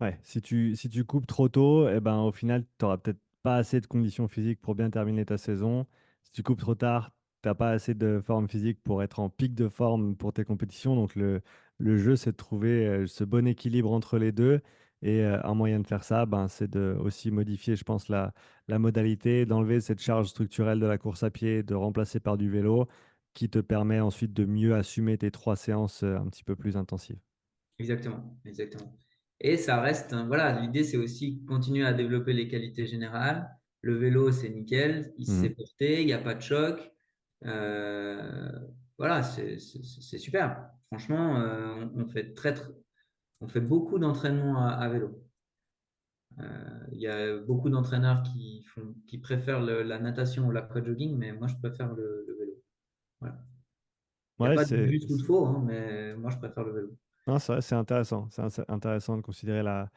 ouais, si tu coupes trop tôt, eh ben, au final, tu n'auras peut-être pas assez de conditions physiques pour bien terminer ta saison. Si tu coupes trop tard, tu n'as pas assez de forme physique pour être en pic de forme pour tes compétitions. Donc, le jeu, c'est de trouver ce bon équilibre entre les deux. Et un moyen de faire ça, ben, c'est de aussi modifier, je pense, la modalité, d'enlever cette charge structurelle de la course à pied, de remplacer par du vélo, qui te permet ensuite de mieux assumer tes 3 séances un petit peu plus intensives. Exactement, exactement. Et ça reste, voilà, l'idée c'est aussi continuer à développer les qualités générales. Le vélo, c'est nickel, il s'est Mhm. porté, il n'y a pas de choc. Euh, voilà, c'est super. Franchement, on fait on fait beaucoup d'entraînements à vélo. Il y a beaucoup d'entraîneurs qui préfèrent la natation ou l'aquajogging, mais moi je préfère le vélo. Voilà. Il n'y a Ouais, pas de juste ou de faux, hein, mais moi je préfère le vélo. non, c'est vrai, c'est intéressant. Intéressant de considérer la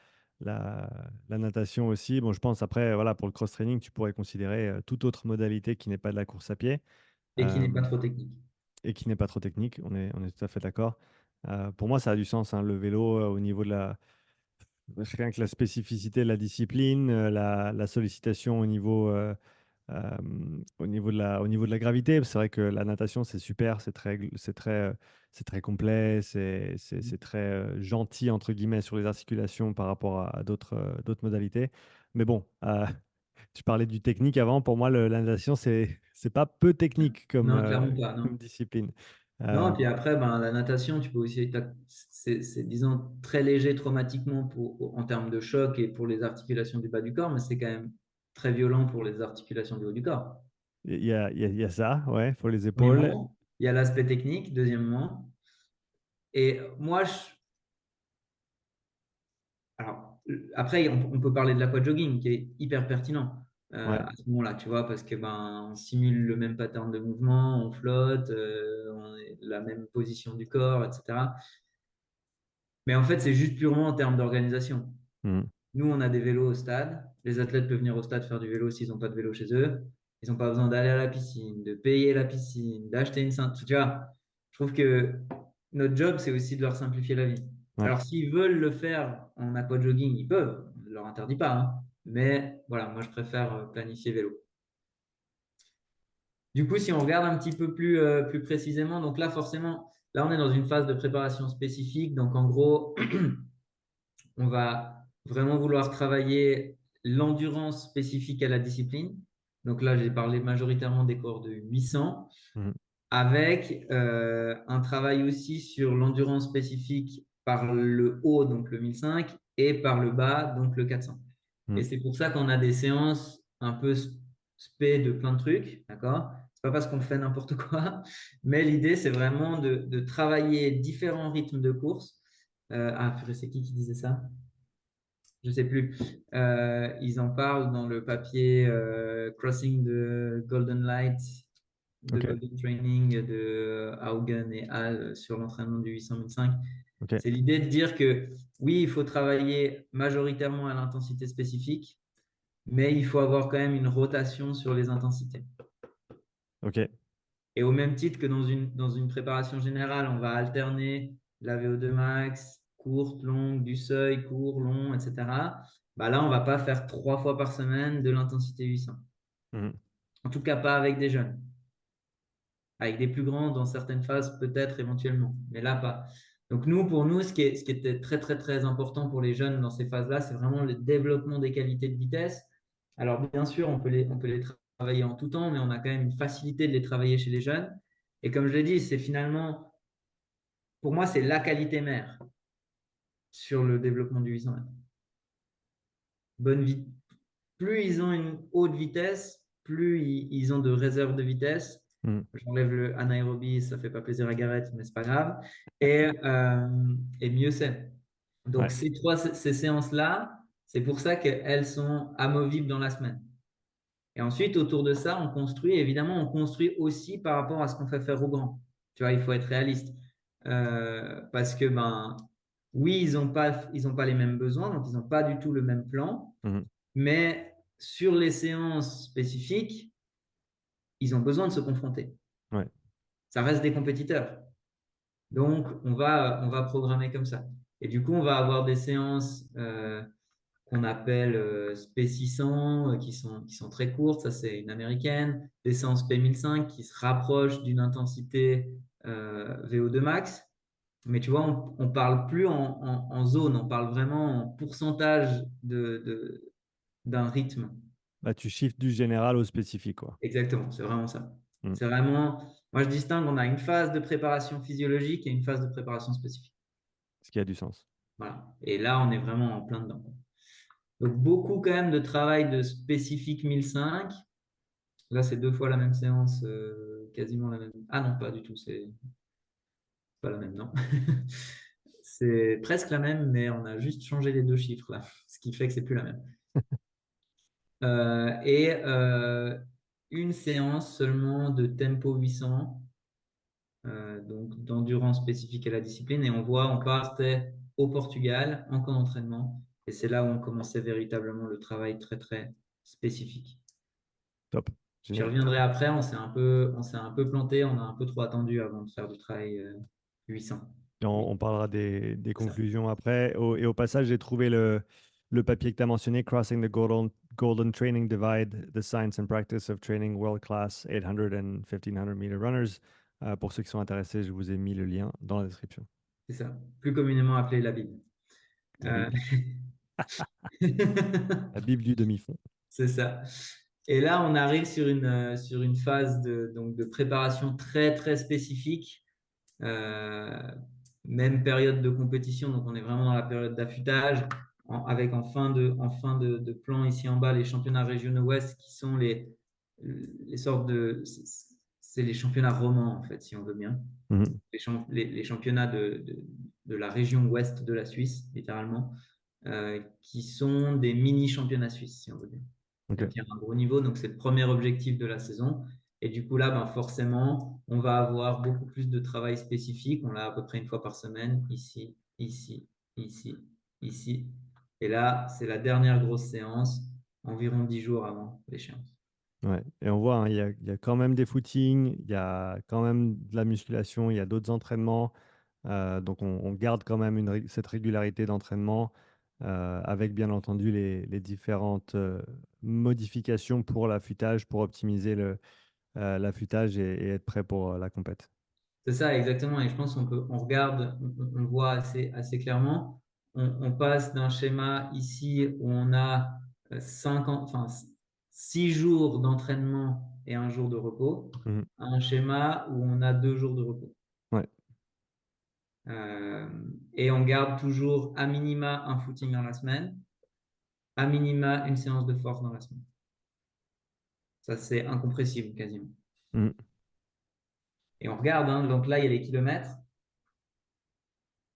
natation aussi. Bon, je pense après, voilà, pour le cross-training, tu pourrais considérer toute autre modalité qui n'est pas de la course à pied Et qui euh, n'est pas trop technique. et qui n'est pas trop technique. On est tout à fait d'accord. Pour moi, ça a du sens, hein, le vélo au niveau de rien que la spécificité de la discipline, la sollicitation euh, au niveau de la gravité. C'est vrai que la natation, c'est super, c'est très complet, c'est très gentil, entre guillemets, sur les articulations par rapport à d'autres modalités. Mais bon, tu parlais du technique avant. Pour moi, la natation, c'est pas peu technique Non, clairement pas. comme Non. discipline. Non, Euh, et puis après, ben, la natation, tu peux aussi, disons, très léger traumatiquement en termes de choc et pour les articulations du bas du corps, mais c'est quand même très violent pour les articulations du haut du corps. Il y a ça, ouais, pour les épaules. Premièrement, il y a l'aspect technique, deuxièmement. Et moi, alors, après, on peut parler de l'aquajogging qui est hyper pertinent Ouais. à ce moment-là, tu vois, parce que on simule le même pattern de mouvement, on flotte, on est la même position du corps, etc. Mais en fait, c'est juste purement en termes d'organisation. Mhm. Nous, on a des vélos au stade. Les athlètes peuvent venir au stade faire du vélo s'ils n'ont pas de vélo chez eux. Ils n'ont pas besoin d'aller à la piscine, de payer la piscine, d'acheter une ceinture. Tu vois, je trouve que notre job, c'est aussi de leur simplifier la vie. Ouais. Alors, s'ils veulent le faire en aquajogging, ils peuvent. On ne leur interdit pas, hein. Mais voilà, moi, je préfère planifier vélo. Du coup, si on regarde un petit peu plus précisément, donc là, forcément, là, on est dans une phase de préparation spécifique. Donc, en gros, on va vraiment vouloir travailler l'endurance spécifique à la discipline. Donc là, j'ai parlé majoritairement des cours de 800, Mhm. avec un travail aussi sur l'endurance spécifique par le haut, donc le 1005, et par le bas, donc le 400. Et Mhm. c'est pour ça qu'on a des séances un peu spé de plein de trucs, d'accord? C'est pas parce qu'on fait n'importe quoi, mais l'idée, c'est vraiment de travailler différents rythmes de course. Ah, purée, c'est qui disait ça? Je sais plus. Ils en parlent dans le papier Crossing the Golden Light, de Ok, Golden Training de Haugen et Hall sur l'entraînement du 800-1005. ok, C'est l'idée de dire que oui, il faut travailler majoritairement à l'intensité spécifique, mais il faut avoir quand même une rotation sur les intensités. ok. Et au même titre que dans une préparation générale, on va alterner la VO2 max, courte, longue, du seuil, court, long, etc. Bah là, on ne va pas faire 3 fois par semaine de l'intensité 800. Mhm. En tout cas, pas avec des jeunes. Avec des plus grands, dans certaines phases, peut-être éventuellement, mais là, pas. Donc nous, pour nous, ce qui était très, très, très important pour les jeunes dans ces phases-là, c'est vraiment le développement des qualités de vitesse. Alors, bien sûr, on peut les travailler en tout temps, mais on a quand même une facilité de les travailler chez les jeunes. Et comme je l'ai dit, c'est finalement, pour moi, c'est la qualité mère sur le développement du 800 mètres. Bonne vie. Plus ils ont une haute vitesse, plus ils ont de réserves de vitesse. Mhm. J'enlève le anaérobie, ça fait pas plaisir à Gareth, mais c'est pas grave. Et mieux c'est. Donc Ouais. ces séances-là, c'est pour ça qu'elles sont amovibles dans la semaine. Et ensuite, autour de ça, on construit, évidemment, on construit aussi par rapport à ce qu'on fait faire aux grands. Tu vois, il faut être réaliste. Parce que, oui, ils ont pas les mêmes besoins, donc ils n'ont pas du tout le même plan. Mhm. Mais sur les séances spécifiques, ils ont besoin de se confronter. Ouais. Ça reste des compétiteurs. Donc, on va programmer comme ça. Et du coup, on va avoir des séances qu'on appelle P600 qui sont très courtes. Ça, c'est une américaine. Des séances P1005 qui se rapprochent d'une intensité VO2 max. Mais tu vois, on ne parle plus en zone, on parle vraiment en pourcentage d'un rythme. Bah, tu shifts du général au spécifique, quoi. Exactement, c'est vraiment ça. Mhm. C'est vraiment, moi je distingue, on a une phase de préparation physiologique et une phase de préparation spécifique. Ce qui a du sens. Voilà. Et là, on est vraiment en plein dedans. Donc, beaucoup quand même de travail de spécifique 1005. Là, c'est 2 fois la même séance, quasiment la même. Ah non, pas du tout, c'est pas la même, non. C'est presque la même, mais on a juste changé les deux chiffres là, ce qui fait que c'est plus la même. Et une séance seulement de tempo 800, donc d'endurance spécifique à la discipline. Et on partait au Portugal en camp d'entraînement. Et c'est là où on commençait véritablement le travail très, très spécifique. Top. J'y Génial. reviendrai après, on s'est un peu planté, on a un peu trop attendu avant de faire du travail 800. Et Oui, on parlera des c'est ça. conclusions après. Et au passage, j'ai trouvé le papier que tu as mentionné, Crossing the Golden Training Divide, The Science and Practice of Training World-Class 800 and 1500 meter runners. Pour ceux qui sont intéressés, je vous ai mis le lien dans la description. C'est ça. Plus communément appelé la Bible. La Euh, Bible. La Bible du demi-fond. c'est ça. Et là, on arrive sur une phase donc de préparation très, très spécifique. Euh, Même période de compétition, donc on est vraiment dans la période d'affûtage. avec en fin de plan ici en bas les championnats régionaux ouest qui sont les sortes de. C'est les championnats romans, en fait, si on veut bien. Mhm. Les championnats de la région ouest de la Suisse, littéralement, qui sont des mini-championnats suisses, si on veut bien. Ok. Donc, il y a un gros niveau. Donc, c'est le premier objectif de la saison. Et du coup, là, ben, forcément, on va avoir beaucoup plus de travail spécifique. On l'a à peu près une fois par semaine, ici, ici, ici, ici. Et là, c'est la dernière grosse séance, environ 10 jours avant l'échéance. Ouais. Et on voit, hein, il y a quand même des footings, il y a quand même de la musculation, il y a d'autres entraînements. Donc on garde quand même cette régularité d'entraînement avec bien entendu les différentes modifications pour l'affûtage, pour optimiser l'affûtage et être prêt pour la compète. C'est ça, exactement. Et je pense on regarde, on voit assez clairement. On passe d'un schéma ici où on a 6 jours d'entraînement et un jour de repos, Mhm. à un schéma où on a 2 jours de repos. Ouais, Euh, et on garde toujours à minima un footing dans la semaine, à minima une séance de force dans la semaine. Ça, c'est incompressible quasiment. Mhm. Et on regarde, hein, donc là, il y a les kilomètres.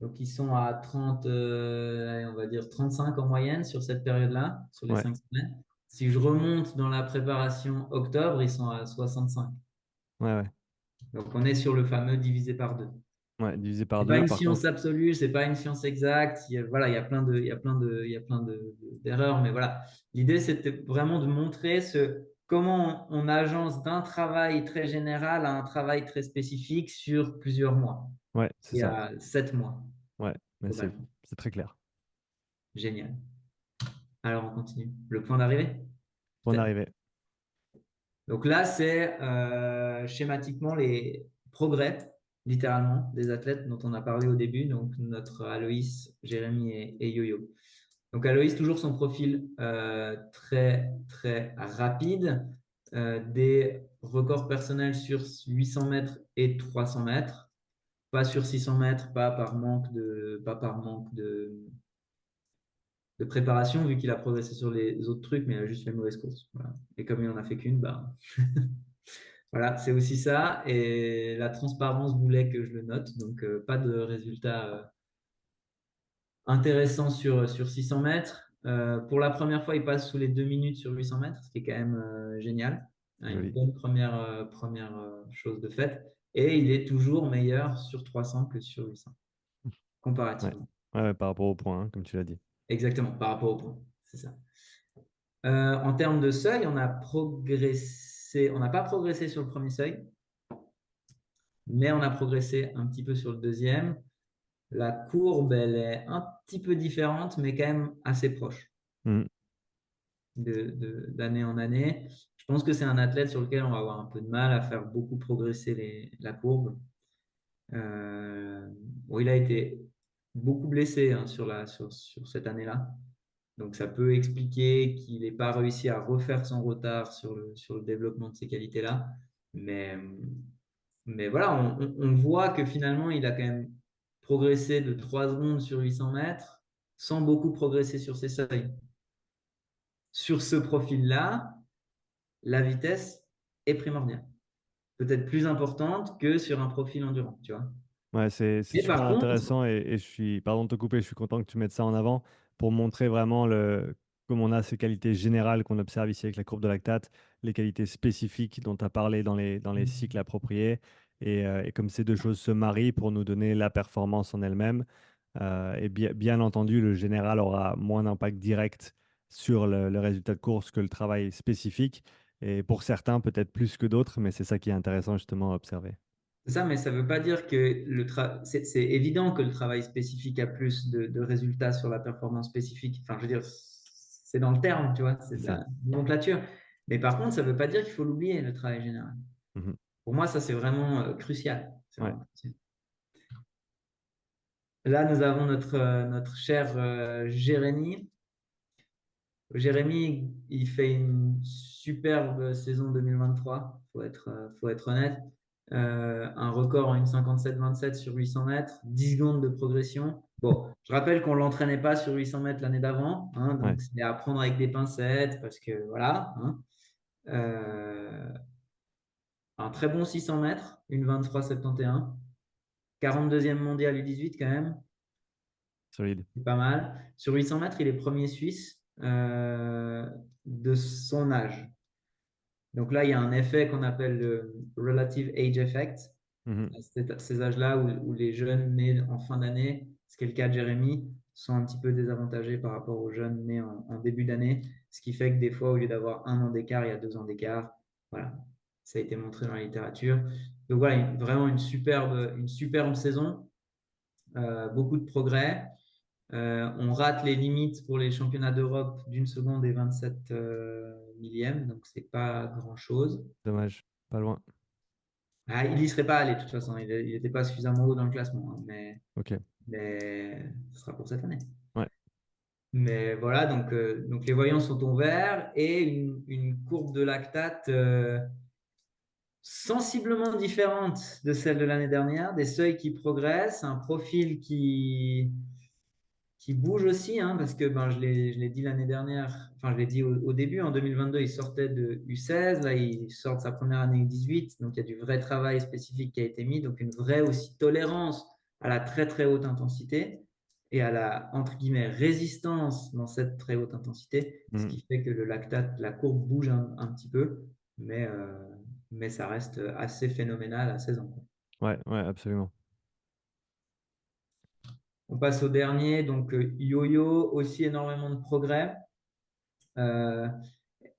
Donc, ils sont à 30, allez, on va dire 35 en moyenne sur cette période-là, sur les Ouais, 5 semaines. Si je remonte dans la préparation octobre, ils sont à 65. ouais, ouais. Donc, on est sur le fameux divisé par deux. Ouais, divisé par C'est pas deux. une Par science contre, absolue, c'est pas une science exacte. Voilà, il y a plein d'erreurs, mais voilà. L'idée, c'était vraiment de montrer comment on agence d'un travail très général à un travail très spécifique sur plusieurs mois. ouais, c'est Il y ça. a 7 mois, Ouais, mais globalement. c'est très clair. Génial. Alors, on continue. Le point d'arrivée, Bonne peut-être. arrivée. Donc là, c'est schématiquement les progrès, littéralement, des athlètes dont on a parlé au début, donc notre Aloïs, Jérémy et Yo-Yo. Donc Aloïs, toujours son profil très, très rapide, des records personnels sur 800 mètres et 300 mètres, pas sur 600 mètres, pas par manque de préparation, vu qu'il a progressé sur les autres trucs, mais il a juste fait mauvaise course. Voilà. Et comme il n'en a fait qu'une, bah, voilà, c'est aussi ça. Et la transparence voulait que je le note, donc pas de résultat intéressant sur 600 mètres. Pour la première fois, il passe sous les 2 minutes sur 800 mètres, ce qui est quand même génial. Hein, une Joli. bonne première chose de fait. Et il est toujours meilleur sur 300 que sur 800, Ouais. comparativement. Ouais, ouais, par rapport au point, hein, comme tu l'as dit. Exactement, par rapport au point. C'est ça. En termes de seuil, on a progressé. On n'a pas progressé sur le premier seuil, mais on a progressé un petit peu sur le deuxième. La courbe, elle est un petit peu différente, mais quand même assez proche Mhm. d'année en année. Je pense que c'est un athlète sur lequel on va avoir un peu de mal à faire beaucoup progresser la courbe. Bon, il a été beaucoup blessé hein, sur cette année-là. Donc, ça peut expliquer qu'il n'ait pas réussi à refaire son retard sur le développement de ces qualités-là. Mais, mais voilà, on voit que finalement, il a quand même progressé de 3 secondes sur 800 mètres sans beaucoup progresser sur ses seuils. Sur ce profil-là, la vitesse est primordiale. Peut-être plus importante que sur un profil endurant, tu vois. Ouais, c'est Mais super par contre, intéressant et je suis, pardon de te couper, je suis content que tu mettes ça en avant pour montrer vraiment comme on a ces qualités générales qu'on observe ici avec la courbe de lactate, les qualités spécifiques dont tu as parlé dans les cycles appropriés et comme ces deux choses se marient pour nous donner la performance en elle-même. Et bien entendu, le général aura moins d'impact direct sur le résultat de course que le travail spécifique et pour certains peut-être plus que d'autres, mais c'est ça qui est intéressant justement à observer. c'est ça, mais ça ne veut pas dire que c'est évident que le travail spécifique a plus de résultats sur la performance spécifique. Enfin, je veux dire, c'est dans le terme, tu vois, c'est de Ok. la nomenclature. Mais par contre, ça ne veut pas dire qu'il faut l'oublier, le travail général. Mhm. Pour moi, ça, c'est vraiment crucial. C'est Ouais. vraiment crucial. Là, nous avons notre cher Jérémy. Jérémy, il fait une superbe saison 2023, faut être honnête. Un record en 1,57,27 sur 800 mètres, 10 secondes de progression. Bon, je rappelle qu'on ne l'entraînait pas sur 800 mètres l'année d'avant, hein, Ouais, donc c'est à prendre avec des pincettes parce que voilà. Hein. Euh, un très bon 600 mètres, une 23,71. 42e mondial U18 quand même, solide. c'est pas mal. Sur 800 mètres, il est premier Suisse de son âge. Donc là, il y a un effet qu'on appelle le Relative Age Effect. Mhm. Ces âges-là où les jeunes nés en fin d'année, ce qui est le cas de Jérémy, sont un petit peu désavantagés par rapport aux jeunes nés en début d'année. Ce qui fait que des fois, au lieu d'avoir 1 an d'écart, il y a 2 ans d'écart. Voilà, ça a été montré dans la littérature. Donc voilà, vraiment une superbe saison. Beaucoup de progrès. On rate les limites pour les championnats d'Europe d'une seconde et 27 millièmes, donc c'est pas grand-chose. Dommage, pas loin. Ah, il n'y serait pas allé de toute façon, il n'était pas suffisamment haut dans le classement, hein, Ok, mais ce sera pour cette année. ouais, Mais voilà, donc les voyants sont au vert et une courbe de lactate sensiblement différente de celle de l'année dernière, des seuils qui progressent, un profil qui bouge aussi, hein, parce que ben, je l'ai dit l'année dernière, enfin je l'ai dit au début, en 2022, il sortait de U16, là il sort de sa première année U18, donc il y a du vrai travail spécifique qui a été mis, donc une vraie aussi tolérance à la très très haute intensité et à la, entre guillemets, résistance dans cette très haute intensité, ce Mhm. qui fait que le lactate, la courbe bouge un petit peu, mais, euh, mais ça reste assez phénoménal à 16 ans, quoi. Ouais, ouais, absolument. On passe au dernier, donc Yo-Yo, aussi énormément de progrès. Euh,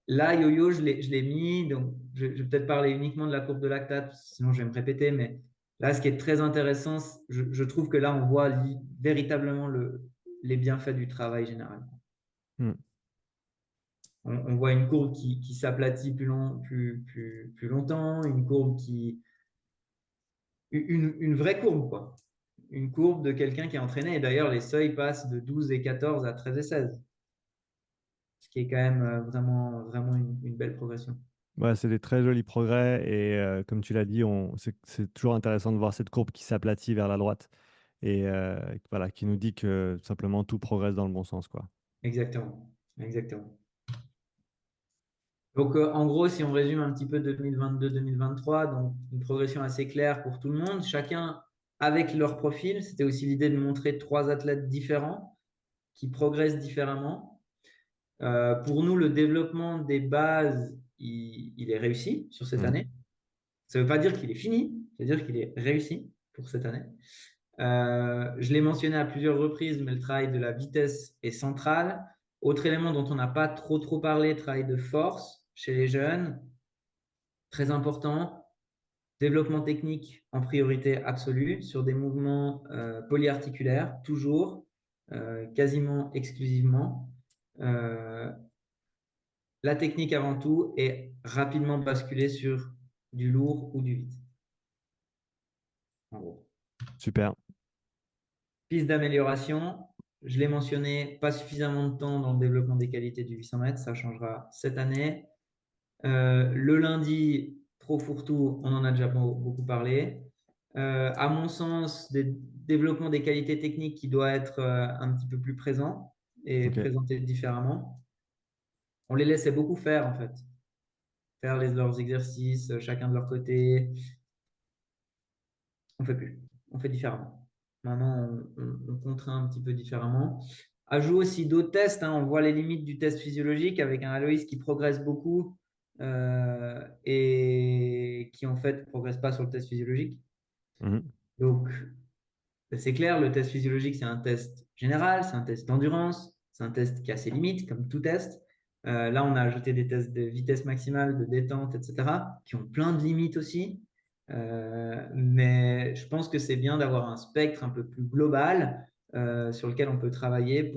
Là, Yo-Yo, je l'ai mis, donc je vais peut-être parler uniquement de la courbe de lactate, sinon je vais me répéter, mais là, ce qui est très intéressant, je trouve que là, on voit véritablement les bienfaits du travail général. Mhm. On voit une courbe qui s'aplatit plus longtemps, une courbe une vraie courbe, quoi. Une courbe de quelqu'un qui est entraîné, et d'ailleurs, les seuils passent de 12 et 14 à 13 et 16, ce qui est quand même vraiment une belle progression. Ouais, c'est des très jolis progrès et comme tu l'as dit, c'est toujours intéressant de voir cette courbe qui s'aplatit vers la droite et voilà, qui nous dit que simplement tout progresse dans le bon sens, quoi. Exactement, exactement. Donc, en gros, si on résume un petit peu 2022-2023, donc une progression assez claire pour tout le monde, chacun avec leur profil. C'était aussi l'idée de montrer 3 athlètes différents qui progressent différemment. Pour nous, le développement des bases, il est réussi sur cette Mhm. année. Ça ne veut pas dire qu'il est fini, ça veut dire qu'il est réussi pour cette année. Je l'ai mentionné à plusieurs reprises, mais le travail de la vitesse est central. Autre élément dont on n'a pas trop parlé, travail de force chez les jeunes, très important. Développement technique en priorité absolue sur des mouvements polyarticulaires, toujours, quasiment exclusivement. Euh, la technique avant tout et rapidement basculer sur du lourd ou du vide. En gros. Super. Piste d'amélioration, je l'ai mentionné, pas suffisamment de temps dans le développement des qualités du 800 mètres, ça changera cette année. Le lundi, trop fourre-tout, on en a déjà beaucoup parlé. À mon sens, des développement des qualités techniques qui doit être un petit peu plus présent et Ok. présenté différemment. On les laissait beaucoup faire en fait, faire leurs exercices, chacun de leur côté. On fait plus, on fait différemment. Maintenant, on contraint un petit peu différemment. Ajoute aussi d'autres tests, hein. On voit les limites du test physiologique avec un Aloïs qui progresse beaucoup et qui en fait ne progresse pas sur le test physiologique. Mhm. Donc, c'est clair, le test physiologique, c'est un test général, c'est un test d'endurance, c'est un test qui a ses limites, comme tout test. Là, on a ajouté des tests de vitesse maximale, de détente, etc., qui ont plein de limites aussi. Mais je pense que c'est bien d'avoir un spectre un peu plus global sur lequel on peut travailler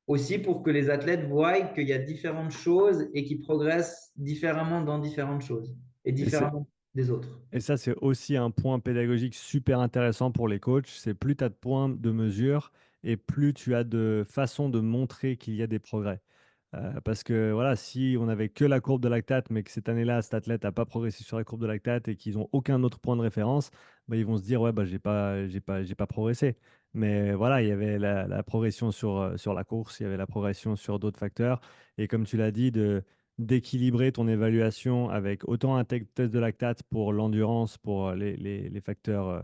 aussi pour que les athlètes voient qu'il y a différentes choses et qu'ils progressent différemment dans différentes choses et Et c'est différemment des autres. Et ça, c'est aussi un point pédagogique super intéressant pour les coachs. C'est plus tu as de points de mesure et plus tu as de façons de montrer qu'il y a des progrès. Parce que voilà, si on n'avait que la courbe de lactate, mais que cette année-là, cet athlète n'a pas progressé sur la courbe de lactate et qu'ils n'ont aucun autre point de référence, bah, ils vont se dire, ouais, bah, j'ai pas progressé. Mais voilà, il y avait la progression sur la course, il y avait la progression sur d'autres facteurs. Et comme tu l'as dit, d'équilibrer ton évaluation avec autant un test de lactate pour l'endurance, pour les facteurs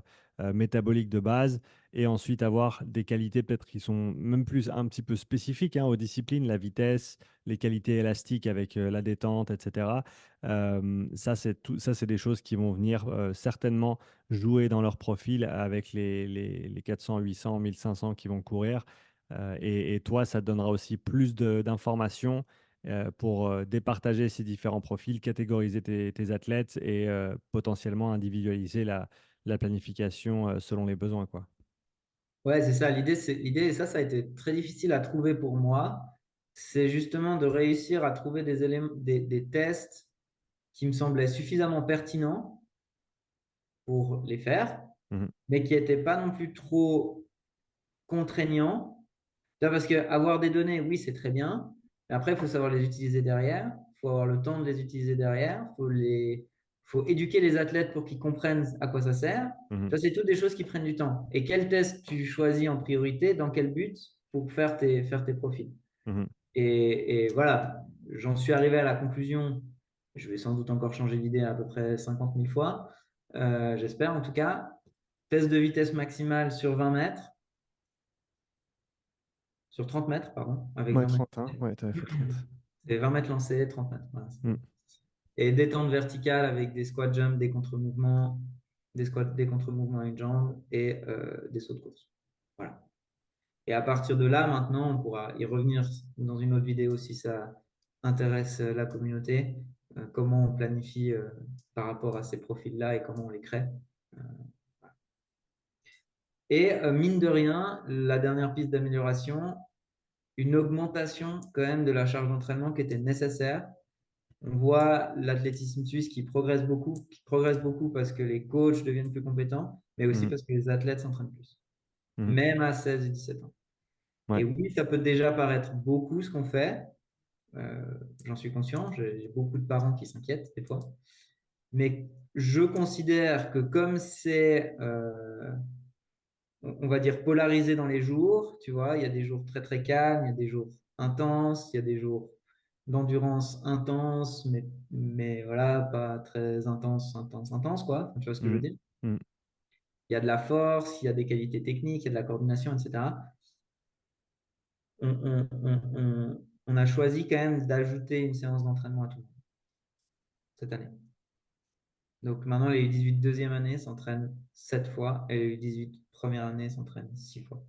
métaboliques de base, et ensuite avoir des qualités peut-être qui sont même plus un petit peu spécifiques aux disciplines, la vitesse, les qualités élastiques avec la détente, etc. Ça, c'est des choses qui vont venir certainement jouer dans leur profil avec les 400, 800, 1500 qui vont courir. Et toi, ça te donnera aussi plus d'informations pour départager ces différents profils, catégoriser tes athlètes et potentiellement individualiser la planification selon les besoins, quoi. Ouais, c'est ça. L'idée, et ça a été très difficile à trouver pour moi. C'est justement de réussir à trouver des éléments, des tests qui me semblaient suffisamment pertinents pour les faire, Mhm. mais qui n'étaient pas non plus trop contraignants. Là, parce que avoir des données, oui, c'est très bien. Mais après, il faut savoir les utiliser derrière. Il faut avoir le temps de les utiliser derrière. Faut éduquer les athlètes pour qu'ils comprennent à quoi ça sert. Mhm. Ça, c'est toutes des choses qui prennent du temps. Et quel test tu choisis en priorité, dans quel but pour faire tes profils. Mhm. Et voilà, j'en suis arrivé à la conclusion. Je vais sans doute encore changer d'idée à peu près 50 000 fois. J'espère en tout cas. Test de vitesse maximale sur 20 mètres, sur 30 mètres, pardon, avec Ouais, 20 mètres. 30, hein. Ouais, tu avais fait 30. C'est 20 mètres lancés, 30 mètres. Voilà. Mm. Et détente verticale avec des squat jumps, des contre-mouvements, des squats, des contre-mouvements à une jambe et des sauts de course. Voilà. Et à partir de là, maintenant, on pourra y revenir dans une autre vidéo si ça intéresse la communauté, comment on planifie par rapport à ces profils-là et comment on les crée. Euh, et mine de rien, la dernière piste d'amélioration, une augmentation quand même de la charge d'entraînement qui était nécessaire. On voit l'athlétisme suisse qui progresse beaucoup parce que les coachs deviennent plus compétents, mais aussi Mhm. parce que les athlètes s'entraînent plus, Mhm. même à 16 et 17 ans. Ouais. Et oui, ça peut déjà paraître beaucoup ce qu'on fait. Euh, J'en suis conscient. J'ai beaucoup de parents qui s'inquiètent des fois. Mais je considère que comme c'est, on va dire, polarisé dans les jours, tu vois, il y a des jours très très calmes, il y a des jours intenses, il y a des jours d'endurance intense, mais voilà, pas très intense, quoi. Tu vois ce que je veux Mhm. dire? Mhm. Il y a de la force, il y a des qualités techniques, il y a de la coordination, etc. On a choisi quand même d'ajouter une séance d'entraînement à tout le monde cette année. Donc maintenant, les U18 deuxième année s'entraînent 7 fois et les U18 première année s'entraînent 6 fois.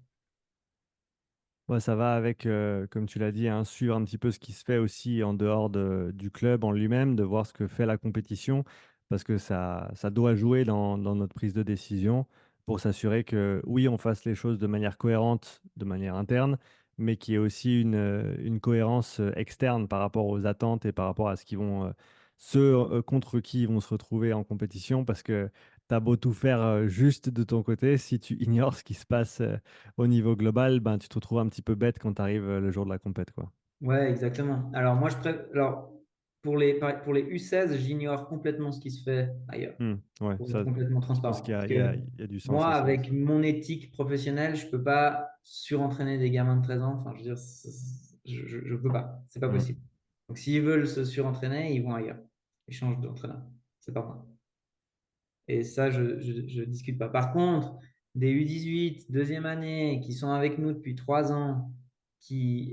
Ouais, ça va avec, comme tu l'as dit, suivre un petit peu ce qui se fait aussi en dehors du club en lui-même, de voir ce que fait la compétition, parce que ça doit jouer dans notre prise de décision pour s'assurer que, oui, on fasse les choses de manière cohérente, de manière interne, mais qu'il y ait aussi une cohérence externe par rapport aux attentes et par rapport à ceux contre qui ils vont se retrouver en compétition, parce que tu as beau tout faire juste de ton côté, si tu ignores ce qui se passe au niveau global, ben, tu te retrouves un petit peu bête quand tu arrives le jour de la compète, quoi. Ouais, exactement. Alors moi, alors, pour les U16, j'ignore complètement ce qui se fait ailleurs, Ouais, pour être ça, complètement je pense transparent. qu'il y Parce a, il y a- que il y a du sens moi, aussi à avec ça. mon éthique professionnelle, je ne peux pas surentraîner des gamins de 13 ans. Enfin, je veux dire, je ne peux pas. C'est pas Hmm. possible. Donc, s'ils veulent se surentraîner, ils vont ailleurs. Ils changent d'entraîneur. C'est pas moi. Et ça, je ne discute pas. Par contre, des U18, deuxième année, qui sont avec nous depuis 3 ans,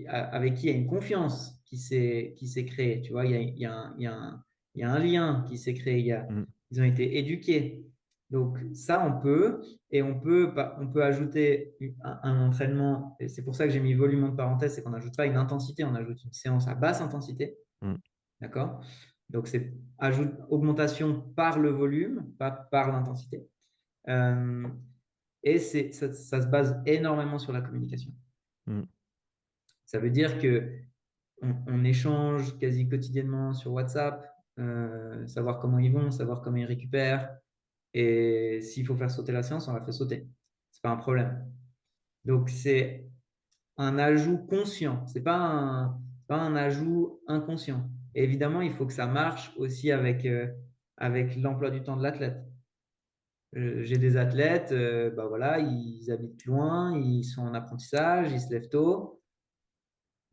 avec qui il y a une confiance qui s'est créée. Tu vois, il y a un lien qui s'est créé. Hmm. Ils ont été éduqués. Donc ça, on peut. Et on peut ajouter un entraînement. Et c'est pour ça que j'ai mis volume en parenthèse, c'est qu'on n'ajoute pas une intensité, on ajoute une séance à basse intensité. Hmm. D'accord? Donc, c'est augmentation par le volume, pas par l'intensité. Euh, et ça se base énormément sur la communication. Hmm. Ça veut dire que on échange quasi quotidiennement sur WhatsApp, savoir comment ils vont, savoir comment ils récupèrent. Et s'il faut faire sauter la séance, on la fait sauter. C'est pas un problème. Donc, c'est un ajout conscient. C'est pas un ajout inconscient. Et évidemment, il faut que ça marche aussi avec l'emploi du temps de l'athlète. J'ai des athlètes, bah voilà, ils habitent loin, ils sont en apprentissage, ils se lèvent tôt,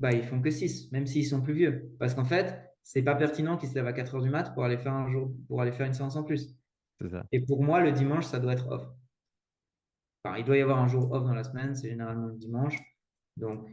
bah ils font que 6, même s'ils sont plus vieux. Parce qu'en fait, c'est pas pertinent qu'ils se lèvent à 4 heures du mat pour aller faire un jour, pour aller faire une séance en plus. C'est ça. Et pour moi, le dimanche, ça doit être off. Enfin, il doit y avoir un jour off dans la semaine, c'est généralement le dimanche. Donc,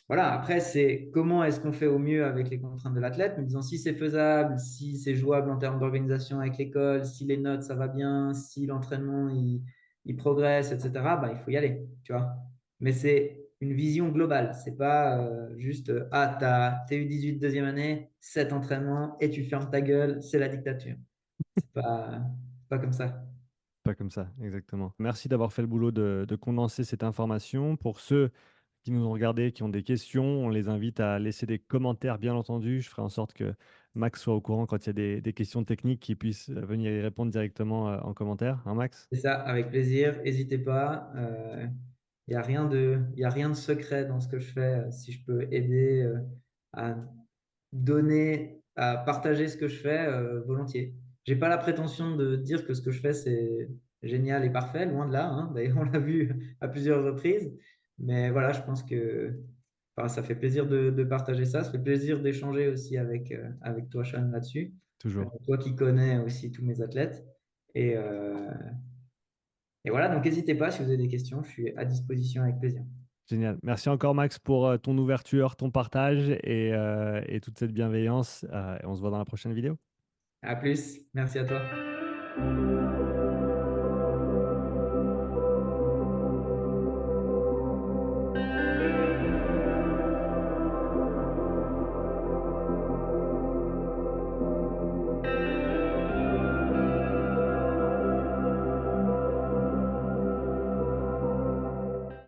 voilà, après, c'est comment est-ce qu'on fait au mieux avec les contraintes de l'athlète, me disant si c'est faisable, si c'est jouable en termes d'organisation avec l'école, si les notes, ça va bien, si l'entraînement, il progresse, etc., bah, il faut y aller, tu vois. Mais c'est une vision globale. C'est pas juste, ah, t'es U18 deuxième année, 7 entraînements et tu fermes ta gueule, c'est la dictature. C'est pas comme ça. Pas comme ça, exactement. Merci d'avoir fait le boulot de condenser cette information. Pour ceux qui nous ont regardés, qui ont des questions, on les invite à laisser des commentaires, bien entendu. Je ferai en sorte que Max soit au courant quand il y a des questions techniques, qu'il puisse venir y répondre directement en commentaire. Hein, Max? C'est ça, avec plaisir. N'hésitez pas. Il y a rien de secret dans ce que je fais. Si je peux aider à donner, à partager ce que je fais, volontiers. J'ai pas la prétention de dire que ce que je fais, c'est génial et parfait, loin de là, hein. D'ailleurs, on l'a vu à plusieurs reprises. Mais voilà, je pense que enfin, ça fait plaisir de partager ça. Ça fait plaisir d'échanger aussi avec toi, Sean, là-dessus. Toujours. Toi qui connais aussi tous mes athlètes. Et, et voilà, donc n'hésitez pas si vous avez des questions, je suis à disposition avec plaisir. Génial. Merci encore, Max, pour ton ouverture, ton partage et toute cette bienveillance. Et on se voit dans la prochaine vidéo. À plus, merci à toi.